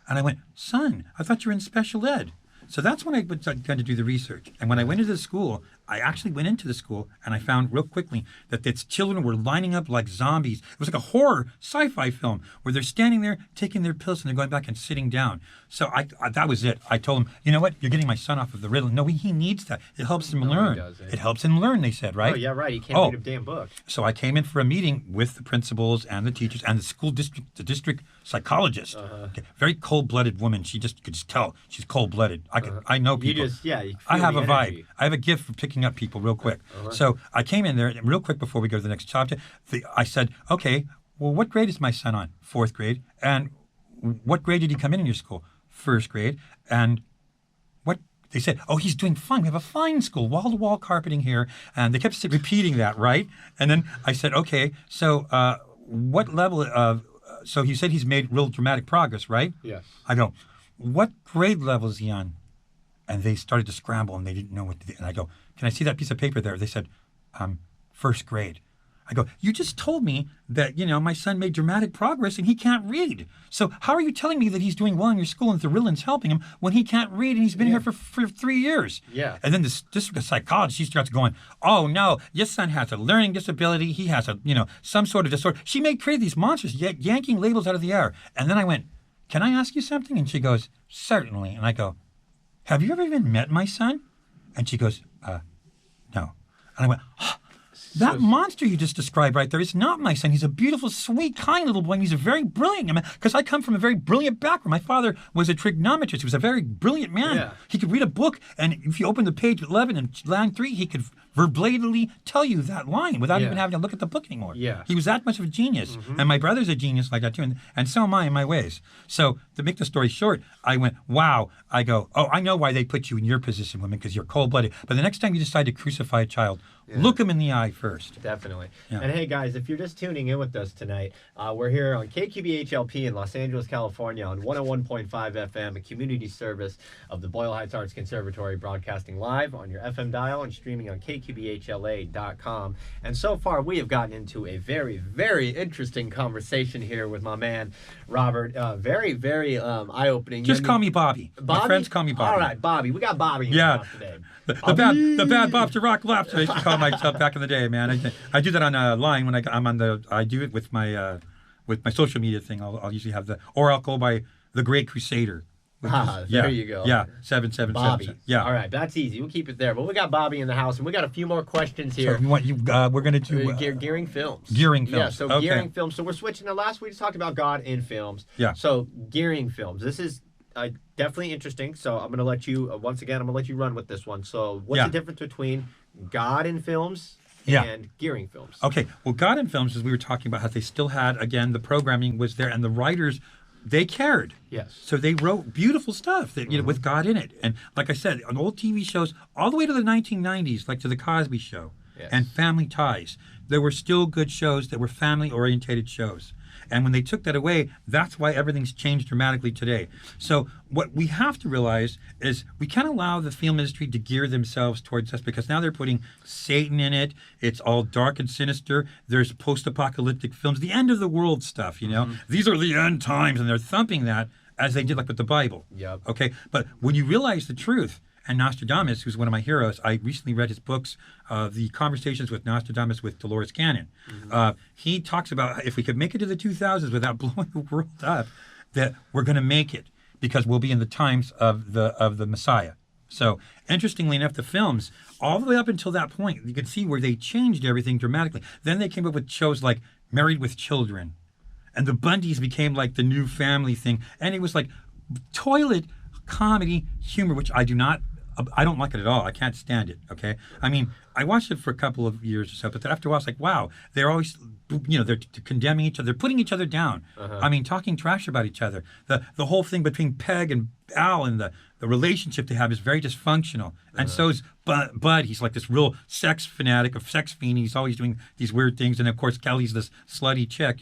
And I went, "Son, I thought you were in special ed." So that's when I began to do the research. And when I went into the school, I actually went into the school and I found real quickly that its children were lining up like zombies. It was like a horror sci-fi film where they're standing there taking their pills and they're going back and sitting down. So that was it. I told him, "You know what? You're getting my son off of the Ritalin." No, he needs that. It helps him learn. It helps him learn, they said, right? Oh, yeah, right. He can't read a damn book. So I came in for a meeting with the principals and the teachers and the district psychologist. Okay, very cold-blooded woman. She just could just tell she's cold-blooded. I know people. I have a vibe. I have a gift for picking up people real quick. So I came in there and real quick before we go to the next chapter. I said, "Okay, well, what grade is my son on?" "Fourth grade." "And what grade did he come in your school?" "First grade." "And what?" They said, "Oh, he's doing fine. We have a fine school, wall-to-wall carpeting here." And they kept repeating that, right? And then I said, "Okay, so what level of?" So he said he's made real dramatic progress, right? Yes. I go, "What grade level is he on?" And they started to scramble and they didn't know what to do. And I go, "Can I see that piece of paper there?" They said, "First grade." I go, you just told me that, my son made dramatic progress and he can't read. So how are you telling me that he's doing well in your school and Therilin's helping him when he can't read and he's been here for 3 years? Yeah. And then this psychologist, she starts going, oh, no, your son has a learning disability. He has some sort of disorder. She made create these monsters, yanking labels out of the air. And then I went, can I ask you something? And she goes, certainly. And I go, have you ever even met my son? And she goes, no. And I went, that monster you just described right there is not my son. He's a beautiful, sweet, kind little boy, and he's a very brilliant man. Because I come from a very brilliant background. My father was a trigonometrist. He was a very brilliant man. Yeah. He could read a book, and if you open the page 11 and line 3, he could verbatimly tell you that line without even having to look at the book anymore. Yeah. He was that much of a genius. And my brother's a genius like that too, and so am I in my ways. So to make the story short, I went, wow. I go, oh, I know why they put you in your position, women, because you're cold-blooded. But the next time you decide to crucify a child, look him in the eye first. Definitely. Yeah. And hey, guys, if you're just tuning in with us tonight, we're here on KQBHLP in Los Angeles, California on 101.5 FM, a community service of the Boyle Heights Arts Conservatory, broadcasting live on your FM dial and streaming on KQBHLA.com. And so far, we have gotten into a very, very interesting conversation here with my man, Robert. Very, very eye-opening. Just call me Bobby. Bobby? My friends call me Bobby. All right, Bobby. We got Bobby in the house today. The bad Bobster Rock Lobster. I used to call myself back in the day, man. I do that on a line when I'm on the. I do it with my social media thing. I'll usually have I'll go by the Great Crusader. There you go. Yeah, 777. Bobby. Yeah. All right, that's easy. We'll keep it there. But we got Bobby in the house, and we got a few more questions here. So we're going to do Gearing films. Gearing films. Yeah, so okay. gearing films. So we're switching to last week. We talked about God in films. Yeah. So gearing films. This is definitely interesting. So I'm going to let you once again. I'm going to let you run with this one. So what's the difference between God in films and gearing films? Okay. Well, God in films, as we were talking about, how they still had, again, the programming was there, and the writers, they cared. Yes. So they wrote beautiful stuff that with God in it. And like I said, on old TV shows, all the way to the 1990s, like to The Cosby Show and Family Ties, there were still good shows that were family-orientated shows. And when they took that away, that's why everything's changed dramatically today. So what we have to realize is we can't allow the film industry to gear themselves towards us, because now they're putting Satan in it. It's all dark and sinister. There's post-apocalyptic films, the end of the world stuff, These are the end times, and they're thumping that as they did like with the Bible. Yep. Okay? But when you realize the truth, and Nostradamus, who's one of my heroes, I recently read his books, The Conversations with Nostradamus with Dolores Cannon. He talks about if we could make it to the 2000s without blowing the world up, that we're going to make it because we'll be in the times of the Messiah. So interestingly enough, the films, all the way up until that point, you can see where they changed everything dramatically. Then they came up with shows like Married with Children, and the Bundys became like the new family thing, and it was like toilet comedy humor, which I don't like it at all. I can't stand it, okay? I mean, I watched it for a couple of years or so, but after a while, it's like, wow, they're always, they're condemning each other. They're putting each other down. I mean, talking trash about each other. The whole thing between Peg and Al and the relationship they have is very dysfunctional. And so is Bud. He's like this real sex fanatic, a sex fiend. He's always doing these weird things. And, of course, Kelly's this slutty chick,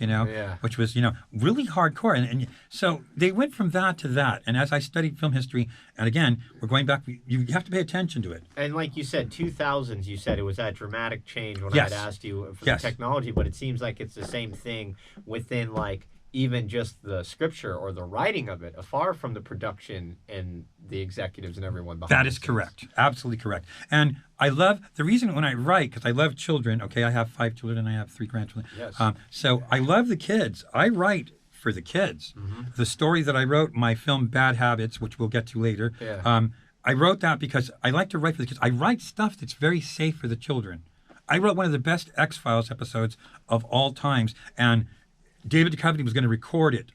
which was, really hardcore. And so they went from that to that. And as I studied film history, and again, we're going back, you have to pay attention to it. And like you said, 2000s, you said it was that dramatic change when I had asked you for the technology, but it seems like it's the same thing within like even just the scripture or the writing of it, far from the production and the executives and everyone behind. That is correct. Absolutely correct. And I love, the reason when I write, because I love children, okay, I have 5 children and I have 3 grandchildren. Yes. So I love the kids. I write for the kids. The story that I wrote, my film Bad Habits, which we'll get to later, I wrote that because I like to write for the kids. I write stuff that's very safe for the children. I wrote one of the best X-Files episodes of all times, and David Duchovny was going to record it,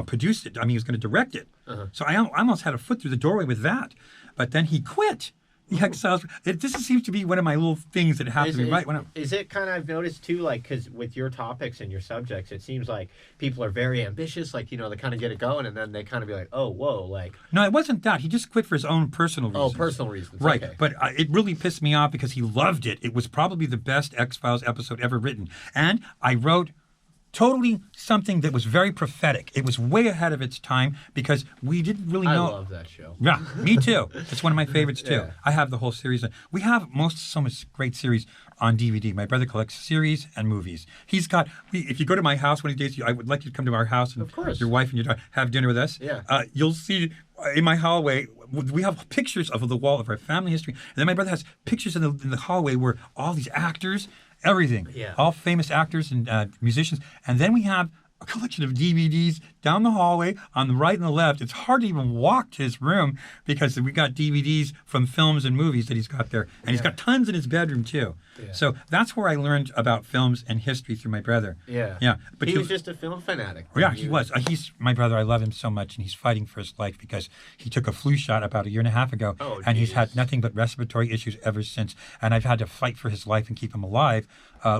produce it. I mean, he was going to direct it. So I almost had a foot through the doorway with that. But then he quit. The X-Files. This seems to be one of my little things that happens to me right when I'm... Is it kind of, I've noticed too, like, because with your topics and your subjects, it seems like people are very ambitious, like, they kind of get it going, and then they kind of be like, oh, whoa, like... No, it wasn't that. He just quit for his own personal reasons. Oh, personal reasons. Right. Okay. But it really pissed me off because he loved it. It was probably the best X-Files episode ever written. And I wrote totally something that was very prophetic. It was way ahead of its time because we didn't really know. I love that show. Yeah, me too. It's one of my favorites too. Yeah. I have the whole series. We have so much great series. on DVD. My brother collects series and movies. He's got. If you go to my house one of these days, I would like you to come to our house and Of course. your wife and your daughter have dinner with us. Yeah. You'll see in my hallway. We have pictures of the wall of our family history, and then my brother has pictures in the hallway where all these actors, everything, Yeah. all famous actors and musicians, and then we have a collection of DVDs down the hallway on the right and the left. It's hard to even walk to his room because we got DVDs from films and movies that he's got there. And he's got tons in his bedroom too. Yeah. So that's where I learned about films and history through my brother. Yeah. Yeah. But he was just a film fanatic. yeah, he was. He's my brother. I love him so much, and he's fighting for his life because he took a flu shot about a year and a half ago, Oh, and he's had geez. nothing but respiratory issues ever since. And I've had to fight for his life and keep him alive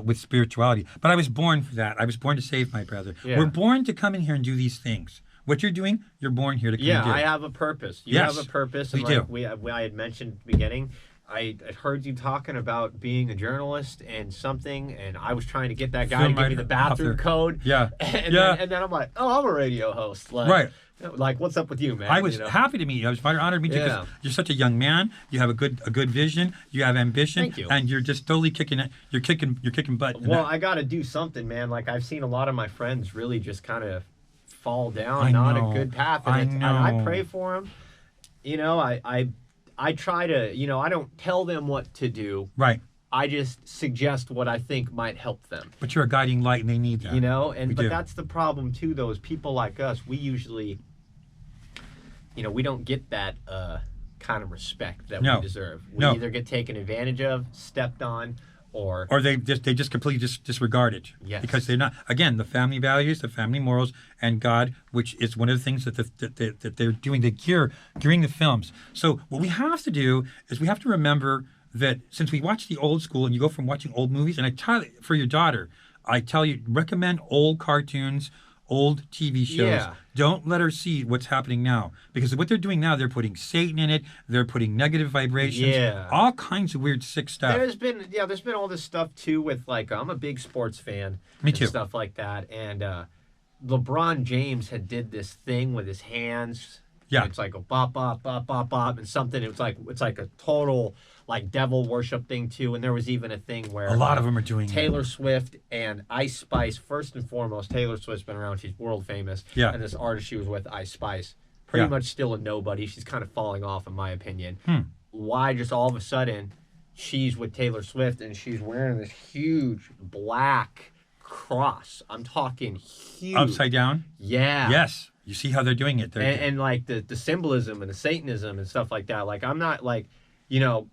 with spirituality. But I was born for that. I was born to save my brother. Yeah. We're born to come in here and do these things. What you're doing, you're born here to come Yeah, and do. I have a purpose. You Yes, have a purpose. we And do. like I had mentioned at the beginning, I heard you talking about being a journalist and something, and I was trying to get that guy to give me the bathroom author. code. Yeah. And, Yeah. then I'm like, oh, I'm a radio host. Like, Right. Like, what's up with you, man? I was You know? happy to meet you. I was very honored to meet you Yeah. because you're such a young man. You have a good vision. You have ambition. Thank you. And you're just totally kicking it. You're kicking butt. in Well, that. I got to do something, man. Like, I've seen a lot of my friends really just kind of fall down, I not know. a good path. I And I know. pray for them. You know, I try to, you know, I don't tell them what to do. Right. I just suggest what I think might help them. But you're a guiding light, and they need that. You know, We but do. that's the problem too. Those people like us, we usually, you know, we don't get that kind of respect that No. we deserve. We No. either get taken advantage of, stepped on, or Or they just completely disregard it. Yes. Because they're not, again, the family values, the family morals, and God, which is one of the things that they're doing. They're gearing the films. So what we have to do is we have to remember that since we watch the old school and you go from watching old movies, and I tell for your daughter, I tell you, recommend old cartoons, old TV shows. Yeah. Don't let her see what's happening now. Because what they're doing now, they're putting Satan in it, they're putting negative vibrations, Yeah. all kinds of weird, sick stuff. there's been all this stuff too with like I'm a big sports fan. Me and too. Stuff like that, and LeBron James had did this thing with his hands. Yeah. It's like a bop bop bop bop bop and something. It's like a total like devil worship thing too. And there was even a thing where A lot of them are doing it. Taylor Swift and Ice Spice. First and foremost, Taylor Swift's been around. She's world famous. Yeah. And this artist she was with, Ice Spice, pretty Yeah. much still a nobody. She's kind of falling off, in my opinion. Hmm. Why just all of a sudden she's with Taylor Swift and she's wearing this huge black cross? I'm talking huge. Upside down? Yeah. Yes. You see how they're doing it. And like the symbolism and the Satanism and stuff like that. Like I'm not like, you know,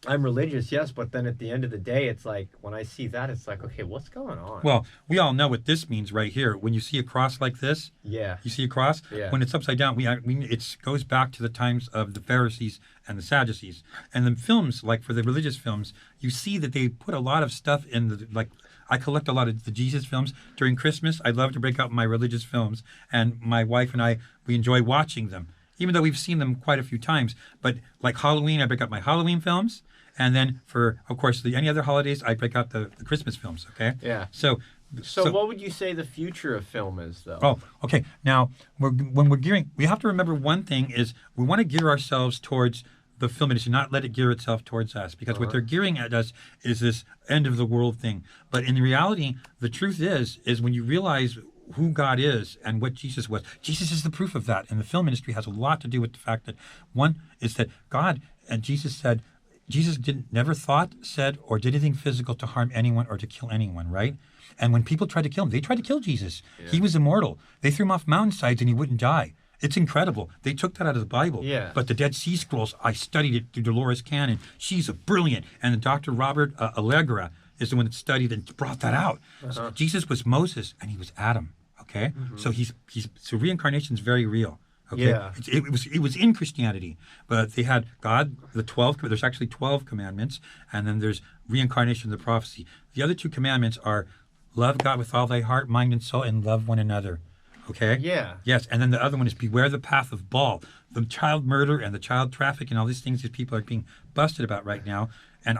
I'm religious, yes, but then at the end of the day, it's like when I see that, it's like, okay, what's going on? well, we all know what this means right here. When you see a cross like this, yeah, you see a cross? Yeah. When it's upside down, it goes back to the times of the Pharisees and the Sadducees. And the films, like for the religious films, you see that they put a lot of stuff in the, like, I collect a lot of the Jesus films. During Christmas, I love to break out my religious films. And my wife and I, we enjoy watching them, even though we've seen them quite a few times. But like Halloween, I break out my Halloween films. And then for, of course, any other holidays, I break out the Christmas films, okay? Yeah. So what would you say the future of film is, though? Oh, okay. Now, when we're gearing, we have to remember one thing is we want to gear ourselves towards the film industry, not let it gear itself towards us. Because what they're gearing at us is this end of the world thing. But in reality, the truth is when you realize who God is and what Jesus was, Jesus is the proof of that. And the film industry has a lot to do with the fact that one is that God and Jesus said, Jesus never thought, said, or did anything physical to harm anyone or to kill anyone, right? And when people tried to kill him, they tried to kill Jesus. Yeah. He was immortal. They threw him off mountainsides and he wouldn't die. It's incredible. They took that out of the Bible. Yeah. But the Dead Sea Scrolls, I studied it through Dolores Cannon. She's a brilliant. And Dr. Robert Allegra is the one that studied and brought that out. So Jesus was Moses and he was Adam, okay? So so reincarnation is very real. Okay. Yeah. It was in Christianity, but they had God, the 12. There's actually 12 commandments, and then there's reincarnation, the prophecy. The other two commandments are love God with all thy heart, mind, and soul, and love one another. Okay. Yeah. Yes, and then the other one is beware the path of Baal, the child murder and the child traffic and all these things that people are being busted about right now. And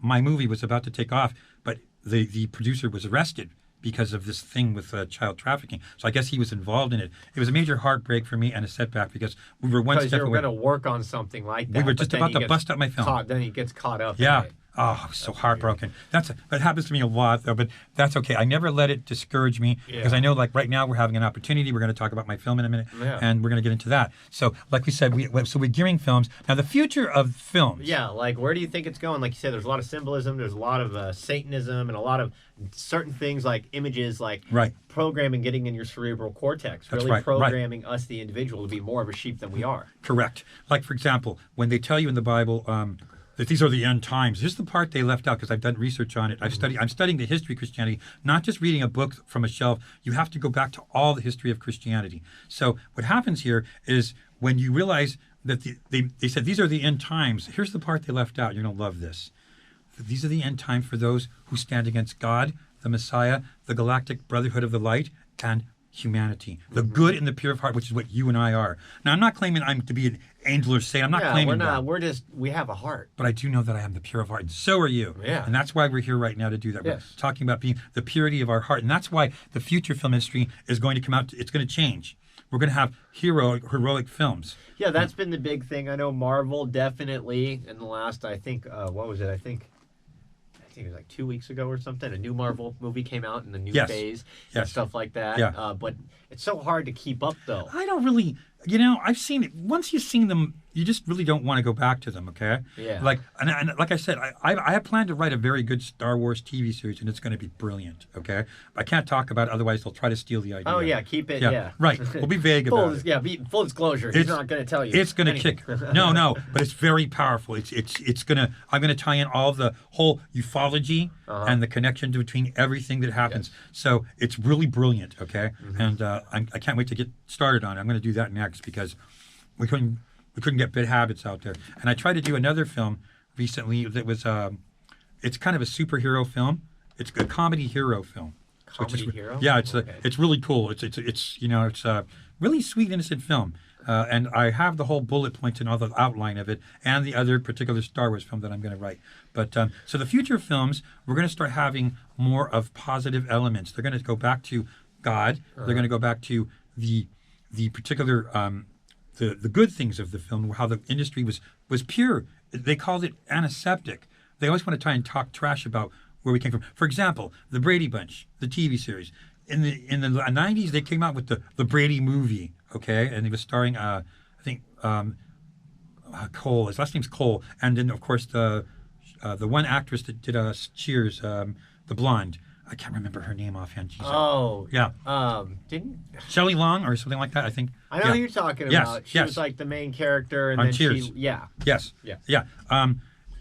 my movie was about to take off, but the producer was arrested because of this thing with child trafficking. So I guess he was involved in it. It was a major heartbreak for me and a setback because we were one step away. Because you were going to work on something like that. We were but just then about he to gets bust up my film. Then he gets caught up. Yeah. In it. Oh, I was so heartbroken. That happens to me a lot, though, but that's okay. I never let it discourage me because I know, like, right now we're having an opportunity. We're going to talk about my film in a minute, and we're going to get into that. So, like we said, we're gearing films. Now, the future of films. Yeah, like, where do you think it's going? Like you said, there's a lot of symbolism. There's a lot of Satanism and a lot of certain things like images, like programming, getting in your cerebral cortex, really programming us, the individual, to be more of a sheep than we are. Correct. Like, for example, when they tell you in the Bible that these are the end times. Here's the part they left out because I've done research on it. I'm studying the history of Christianity, not just reading a book from a shelf. You have to go back to all the history of Christianity. So what happens here is when you realize that they said these are the end times, here's the part they left out. You're going to love this. These are the end times for those who stand against God, the Messiah, the galactic brotherhood of the light, and humanity, the good and the pure of heart, which is what you and I are. Now, I'm not claiming I'm to be an angel or saint. I'm not claiming we're not. that. We're just, we have a heart. But I do know that I am the pure of heart, and so are you. Yeah. And that's why we're here right now to do that. Yes. We're talking about being the purity of our heart, and that's why the future film industry is going to come out. It's going to change. We're going to have heroic films. Yeah, that's been the big thing. I know Marvel definitely in the last, I think, what was it? I think it was like 2 weeks ago or something. A new Marvel movie came out in the new phase and stuff like that. Yeah. But it's so hard to keep up, though. I don't really, I've seen it. Once you've seen them, you just really don't want to go back to them, okay? Yeah. Like, and like I said, I have planned to write a very good Star Wars TV series, and it's going to be brilliant, okay? I can't talk about it, otherwise they'll try to steal the idea. Oh, yeah, keep it, yeah. Right, we'll be vague about it. Yeah, full disclosure. He's not going to tell you. It's going to kick. No, but it's very powerful. It's going to, I'm going to tie in all the whole ufology and the connection between everything that happens. Yes. So it's really brilliant, okay? And I can't wait to get started on it. I'm going to do that next because we couldn't get Bad Habits out there. And I tried to do another film recently that was, it's kind of a superhero film. It's a comedy hero film. Comedy hero? Yeah, it's really cool. It's a really sweet, innocent film. And I have the whole bullet points and all the outline of it and the other particular Star Wars film that I'm going to write. But so the future films, we're going to start having more of positive elements. They're going to go back to God. They're going to go back to the particular the good things of the film, how the industry was pure. They called it antiseptic. They always want to try and talk trash about where we came from. For example, the Brady Bunch, the TV series. In the 90s, they came out with the Brady movie, okay? And it was starring, I think, Cole. His last name's Cole. And then, of course, the one actress that did Cheers, the blonde. I can't remember her name offhand. Didn't Shelley Long or something like that, I think. I know who you're talking about. She was like the main character, and on then Cheers. Yes.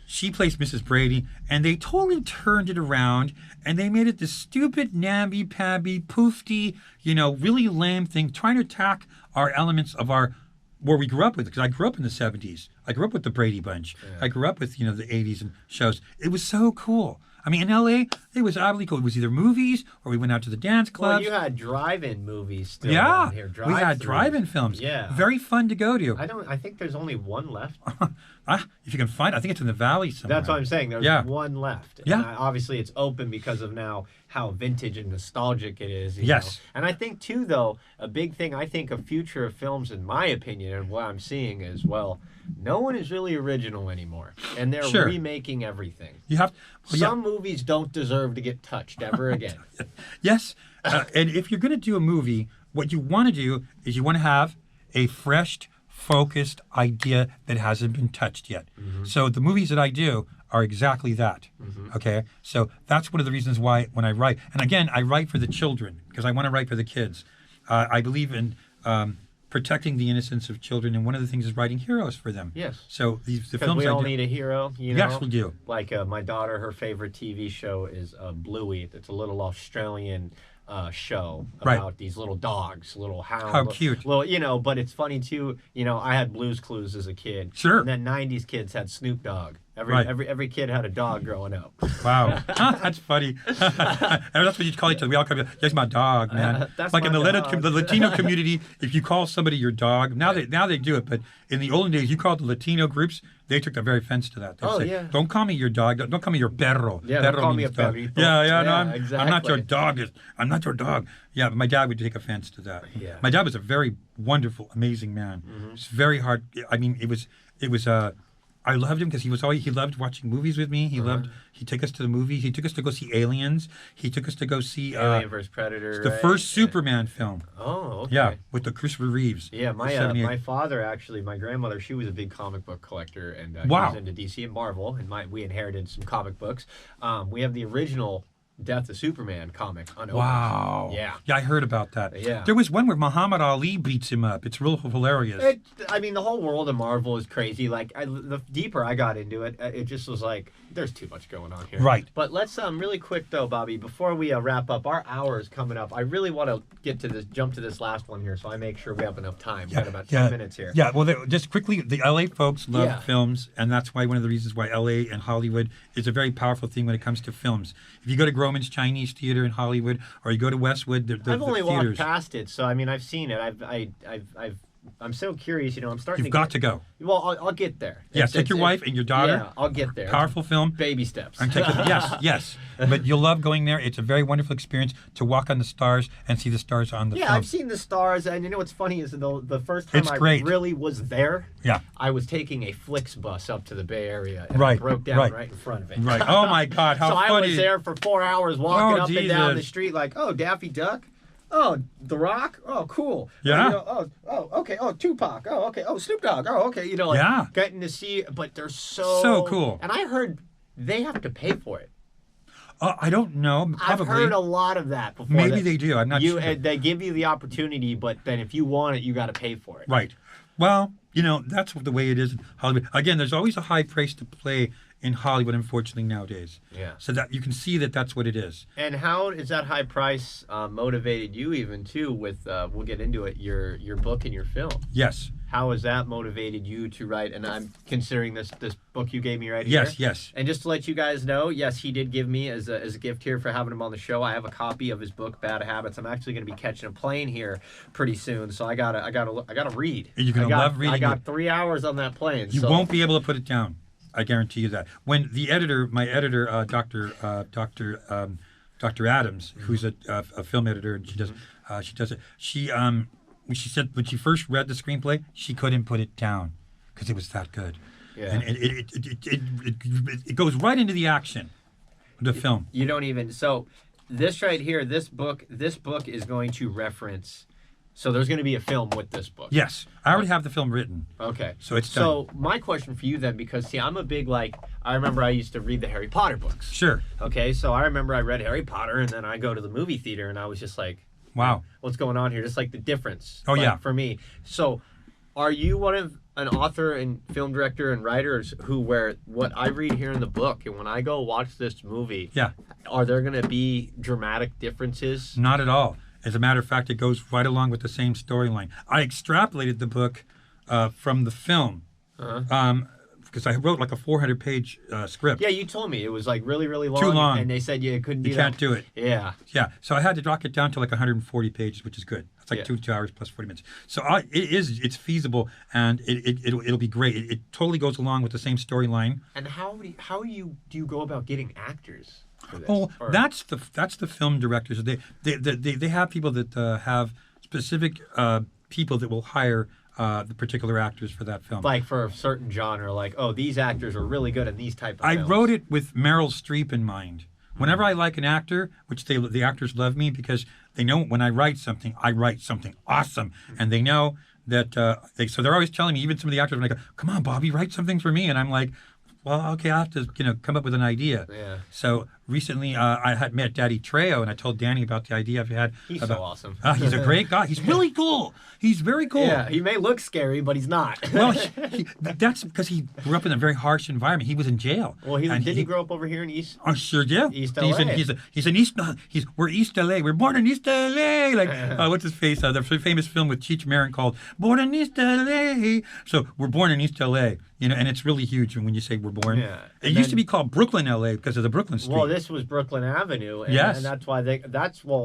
She plays Mrs. Brady, and they totally turned it around, and they made it this stupid, namby-pamby, poofty, really lame thing, trying to attack our elements of where we grew up with, because I grew up in the 70s. I grew up with the Brady Bunch. Yeah. I grew up with, the 80s and shows. It was so cool. I mean, in L.A., it was oddly cool. It was either movies or we went out to the dance clubs. Well, you had drive-in movies still down here. We had drive-in films. Yeah. Very fun to go to. I think there's only one left. If you can find it. I think it's in the valley somewhere. That's what I'm saying. There's one left. Yeah. And obviously, it's open because of now how vintage and nostalgic it is. You yes. know? And I think, too, though, a big thing, I think, of future of films, in my opinion, and what I'm seeing as well, no one is really original anymore. And they're remaking everything. You have Some movies don't deserve to get touched ever again. Yes. And if you're going to do a movie, what you want to do is you want to have a fresh, focused idea that hasn't been touched yet. Mm-hmm. So the movies that I do are exactly that. Mm-hmm. Okay? So that's one of the reasons why when I write, and again, I write for the children because I want to write for the kids. I believe in protecting the innocence of children, and one of the things is writing heroes for them. Yes. So the films we all need a hero, Yes, we do. Like my daughter, her favorite TV show is Bluey. It's a little Australian show about these little dogs, little hounds. How cute. Well, but it's funny too. I had Blue's Clues as a kid. Sure. And then '90s kids had Snoop Dogg. Every kid had a dog growing up. Wow, that's funny. And that's what you call each other. We all come. That's my dog, man. That's like my in the dog. the Latino community, if you call somebody your dog, now they do it. But in the olden days, you called the Latino groups. They took the very offense to that. They'd say, don't call me your dog. Don't call me your perro. Yeah, perro don't call me a dog. perrito. No, exactly. I'm not your dog. I'm not your dog. Yeah, but my dad would take offense to that. Yeah. My dad was a very wonderful, amazing man. Mm-hmm. It's very hard. I mean, it was I loved him because he loved watching movies with me. He took us to the movies. He took us to go see Aliens. He took us to go see Alien vs Predator. the first Superman film. Oh, okay. Yeah, with the Christopher Reeves. Yeah, in my 78. my father actually, my grandmother, she was a big comic book collector, and he Wow. was into DC and Marvel, and we inherited some comic books. We have the original Death of Superman comic unopened. Wow. Yeah. Yeah, I heard about that. Yeah. There was one where Muhammad Ali beats him up. It's real hilarious. I mean, the whole world of Marvel is crazy. Like, the deeper I got into it, it just was like, there's too much going on here. Right. But let's really quick though, Bobby, before we wrap up, our hour is coming up. I really want to jump to this last one here, so I make sure we have enough time. We've got about 10 minutes here. Yeah, well, just quickly, the LA folks love Yeah. films, and that's why one of the reasons why LA and Hollywood is a very powerful thing when it comes to films. If you go to Groman's Chinese Theater in Hollywood, or you go to Westwood, I've only walked theaters, past it, so I mean, I've seen it. I'm so curious. I'm starting. you've got to go. Well, I'll get there. Yeah, take your wife and your daughter. Yeah, I'll get there. Powerful film. Baby steps. And take them. Yes. But you'll love going there. It's a very wonderful experience to walk on the stars and see the stars on the Yeah, film. I've seen the stars, and you know what's funny is the first time It's I great. really was there, Yeah. I was taking a Flix bus up to the Bay Area, and Right, I broke down right. right in front of it. Right. Oh my God, how so funny. I was there for 4 hours walking Oh, up and down the Jesus. street like, oh, Daffy Duck. Oh, The Rock. Oh, cool. Yeah. You know, okay. Oh, Tupac. Oh, okay. Oh, Snoop Dogg. Oh, okay. You know, like Yeah. getting to see, but they're so cool. And I heard they have to pay for it. I don't know. Probably. I've heard a lot of that before. Maybe that they do. I'm not sure. They give you the opportunity, but then if you want it, you got to pay for it. Right. Well, that's the way it is in Hollywood. Again, there's always a high price to play in Hollywood, unfortunately, nowadays. Yeah. So that you can see that that's what it is. And how is that high price motivated you even too with we'll get into it, your book and your film? Yes. How has that motivated you to write? And I'm considering this book you gave me right Yes, here. yes. And just to let you guys know, yes, he did give me as a gift here for having him on the show. I have a copy of his book, Bad Habits. I'm actually going to be catching a plane here pretty soon, so I gotta read. You're gonna love reading I got it. 3 hours on that plane. You so. won't be able to put it down. I guarantee you that. When my editor, Dr. Adams, who's a film editor, and she does it. She said when she first read the screenplay, she couldn't put it down because it was that good. Yeah. And it goes right into the action of the film. You don't even this right here, this book is going to reference. So there's going to be a film with this book. Yes, I already have the film written. Okay. So it's done. So my question for you then, because see, I'm a big I remember I used to read the Harry Potter books. Sure. Okay, so I remember I read Harry Potter, and then I go to the movie theater, and I was just like, Wow. what's going on here? Just like the difference. Oh, yeah. For me. So, are you one of an author and film director and writers where what I read here in the book, and when I go watch this movie, Yeah. are there going to be dramatic differences? Not at all. As a matter of fact, it goes right along with the same storyline. I extrapolated the book from the film because I wrote like a 400-page script. Yeah, you told me it was like really, really long. Too long. And they said you couldn't do You that. can't do it. Yeah. Yeah, so I had to knock it down to like 140 pages, which is good. It's like Yeah. 2 hours plus 40 minutes. So it's feasible, and it'll be great. It totally goes along with the same storyline. And how do you go about getting actors for this? Oh, Or- that's the film directors. They have people that have specific people that will hire the particular actors for that film. like for a certain genre, like, oh, these actors are really good in these type of I films. wrote it with Meryl Streep in mind. Whenever I like an actor, which the actors love me because they know when I write something awesome, and they know that so they're always telling me. Even some of the actors, when I go, "Come on, Bobby, write something for me," and I'm like, "Well, okay, I have to come up with an idea." Yeah. So recently, I had met Daddy Trejo, and I told Danny about the idea I've had. He's about, so awesome. He's a great guy. He's really cool. He's very cool. Yeah, he may look scary, but he's not. Well, that's because he grew up in a very harsh environment. He was in jail. well, And did he grow up over here in East? Oh, sure, yeah. East He's LA. in East. We're East LA. We're born in East LA. Like what's his face? The famous film with Cheech Marin called "Born in East LA." So we're born in East LA. And it's really huge when you say we're born. Yeah. It used to be called Brooklyn LA because of the Brooklyn Street. Well, this was Brooklyn Avenue, and, Yes. and that's why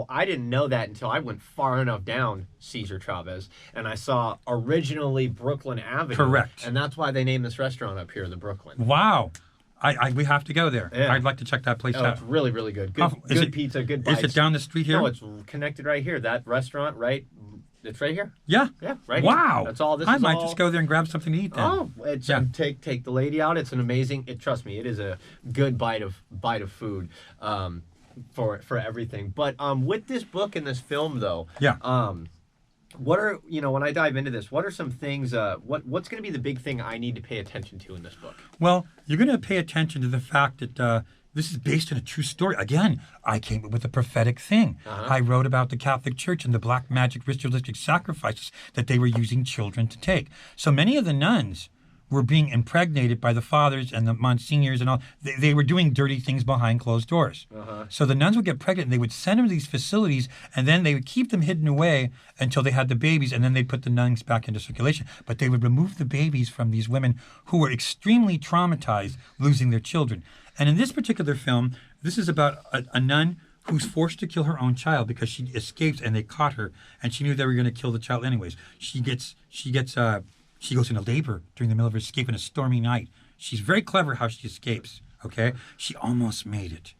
I didn't know that until I went far enough down Cesar Chavez, and I saw originally Brooklyn Avenue. Correct. And that's why they named this restaurant up here, the Brooklyn. Wow. We have to go there. Yeah. I'd like to check that place Oh, out. it's really, really good. How- Good, is good it- pizza, good bites. Is it down the street here? No, it's connected right here. That restaurant, right It's right here. Yeah. Yeah, right. Wow. Here. That's all. This I is might all... just go there and grab something to eat then. Oh, it's Yeah. take the lady out. It's an amazing. Trust me, it is a good bite of food, for everything. But with this book and this film though, Yeah. what are when I dive into this, what are some things? What's going to be the big thing I need to pay attention to in this book? Well, you're going to pay attention to the fact that this is based on a true story. Again, I came up with a prophetic thing. I wrote about the Catholic Church and the black magic ritualistic sacrifices that they were using children to take. So many of the nuns were being impregnated by the fathers and the monsignors and all. They were doing dirty things behind closed doors. So the nuns would get pregnant and they would send them to these facilities and then they would keep them hidden away until they had the babies and then they'd put the nuns back into circulation. But they would remove the babies from these women who were extremely traumatized losing their children. And in this particular film, this is about a nun who's forced to kill her own child because she escapes and they caught her and she knew they were going to kill the child anyways. She goes into labor during the middle of her escape in a stormy night. She's very clever how she escapes, okay? She almost made it.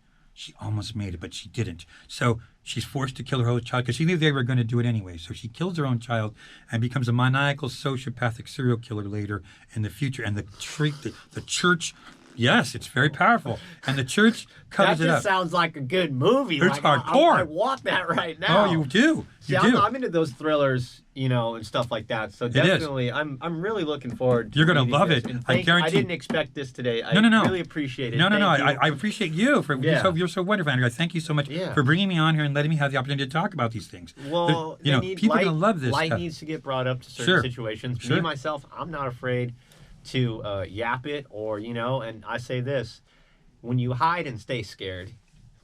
But she didn't. So she's forced to kill her own child because she knew they were going to do it anyway. So she kills her own child and becomes a maniacal, sociopathic serial killer later in the future. And the church... Yes, it's very powerful. And the church covers it up. That just sounds like a good movie. It's like, hardcore. I want that right now. Oh, you do. See, You do. I'm into those thrillers, and stuff like that. So definitely, I'm really looking forward to You're gonna reading love this. it. And I guarantee. I didn't expect this today. I No. really appreciate it. No. Thank you. I appreciate you for you're so wonderful, Andrew. Thank you so much for bringing me on here and letting me have the opportunity to talk about these things. Well, People are gonna love this light stuff. needs to get brought up to certain situations. Sure. Me myself, I'm not afraid to yap it or and I say this: when you hide and stay scared,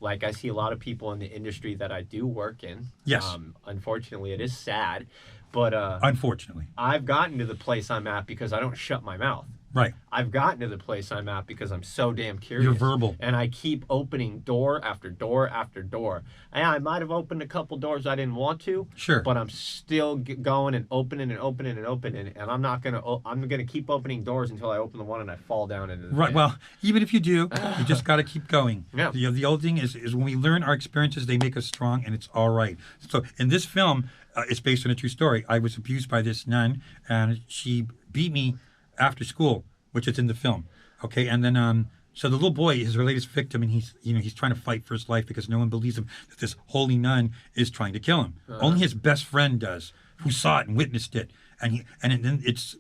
like I see a lot of people in the industry that I do work in. Yes. Unfortunately, it is sad, but unfortunately, I've gotten to the place I'm at because I don't shut my mouth. Right. I've gotten to the place I'm at because I'm so damn curious. You're verbal. And I keep opening door after door after door. And I might have opened a couple doors I didn't want to. Sure. But I'm still going and opening and opening and opening. And I'm going to keep opening doors until I open the one and I fall down into the Right. pit. Well, even if you do, you just got to keep going. Yeah. The old thing is when we learn our experiences, they make us strong, and it's all right. So in this film, it's based on a true story. I was abused by this nun, and she beat me after school, which is in the film. Okay, and then so the little boy is her latest victim, and he's trying to fight for his life because no one believes him that this holy nun is trying to kill him. Only his best friend does, who saw it and witnessed it, and then it's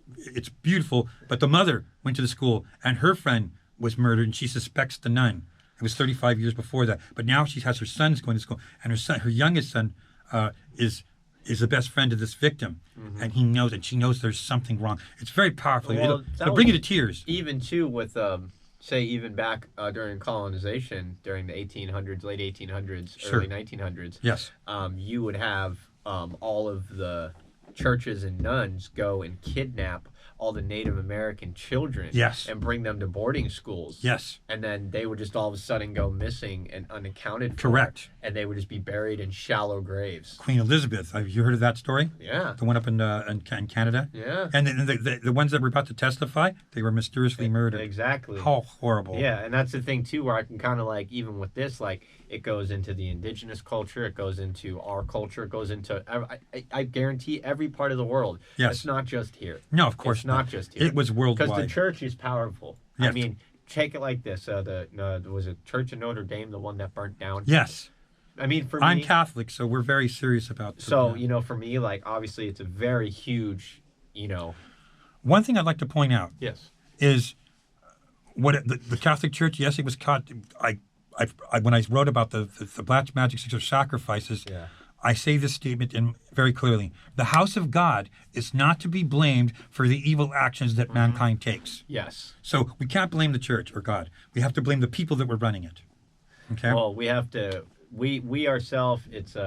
beautiful. But the mother went to the school, and her friend was murdered, and she suspects the nun. It was 35 years before that, but now she has her sons going to school, and her youngest son, is the best friend of this victim, and he knows it. She knows there's something wrong. It's very powerful. Well, it'll bring you to tears. Even too with say even back during colonization during the 1800s, late 1800s, Sure. early 1900s. Yes. You would have all of the churches and nuns go and kidnap all the Native American children. Yes. And bring them to boarding schools. Yes. And then they would just all of a sudden go missing and unaccounted for. Correct. And they would just be buried in shallow graves. Queen Elizabeth. Have you heard of that story? Yeah. The one up in Canada? Yeah. And the ones that were about to testify, they were mysteriously murdered. Exactly. How horrible. Yeah, and that's the thing too, where I can kind of like, even with this, like it goes into the indigenous culture, it goes into our culture, it goes into I guarantee every part of the world. Yes. It's not just here. No, of course it's not just here. It was worldwide. Because the church is powerful. Yes. I mean, take it like this: was it Church of Notre Dame, the one that burnt down? Yes. I mean, for I'm me, Catholic, so we're very serious about. So for me, like obviously, it's a very huge, One thing I'd like to point out. Yes. Is the Catholic Church? Yes, it was caught. When I wrote about the black magic sexual sacrifices, I say this statement very clearly: the house of God is not to be blamed for the evil actions that mankind takes. Yes. So we can't blame the church or God. We have to blame the people that were running it. Okay. Well, we have to. We ourselves. It's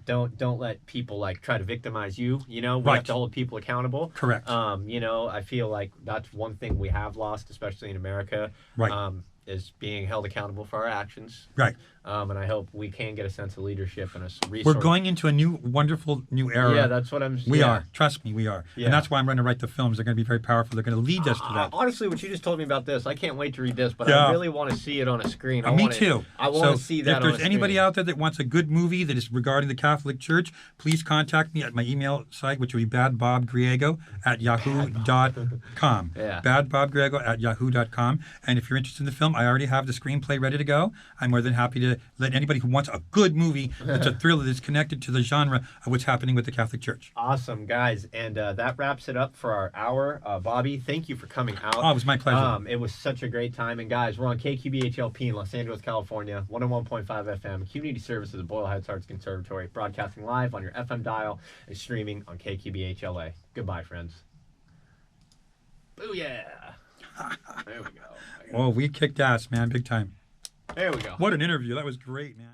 don't let people like try to victimize you. We have to hold people accountable. Correct. I feel like that's one thing we have lost, especially in America. Right. Is being held accountable for our actions. Right. And I hope we can get a sense of leadership and a resource. We're going into a new, wonderful new era. Yeah, that's what I'm. We yeah. are. Trust me, we are. Yeah. And that's why I'm going to write the films. They're going to be very powerful. They're going to lead us to that. Honestly, what you just told me about this, I can't wait to read this, but Yeah. I really want to see it on a screen. Me too. I want to see that if on a there's anybody screen. out there that wants a good movie that is regarding the Catholic Church, please contact me at my email site, which will be badbobgriego@yahoo.com. Yeah. Badbobgriego@yahoo.com. And if you're interested in the film, I already have the screenplay ready to go. I'm more than happy to let anybody who wants a good movie that's a thriller that's connected to the genre of what's happening with the Catholic Church. Awesome, guys. And that wraps it up for our hour. Bobby, thank you for coming out. Oh, it was my pleasure. It was such a great time. And guys, we're on KQBHLP in Los Angeles, California, 101.5 FM, Community Services of Boyle Heights Arts Conservatory, broadcasting live on your FM dial and streaming on KQBHLA. Goodbye, friends. Booyah! There we go. Oh, we kicked ass, man, big time. There we go. What an interview. That was great, man.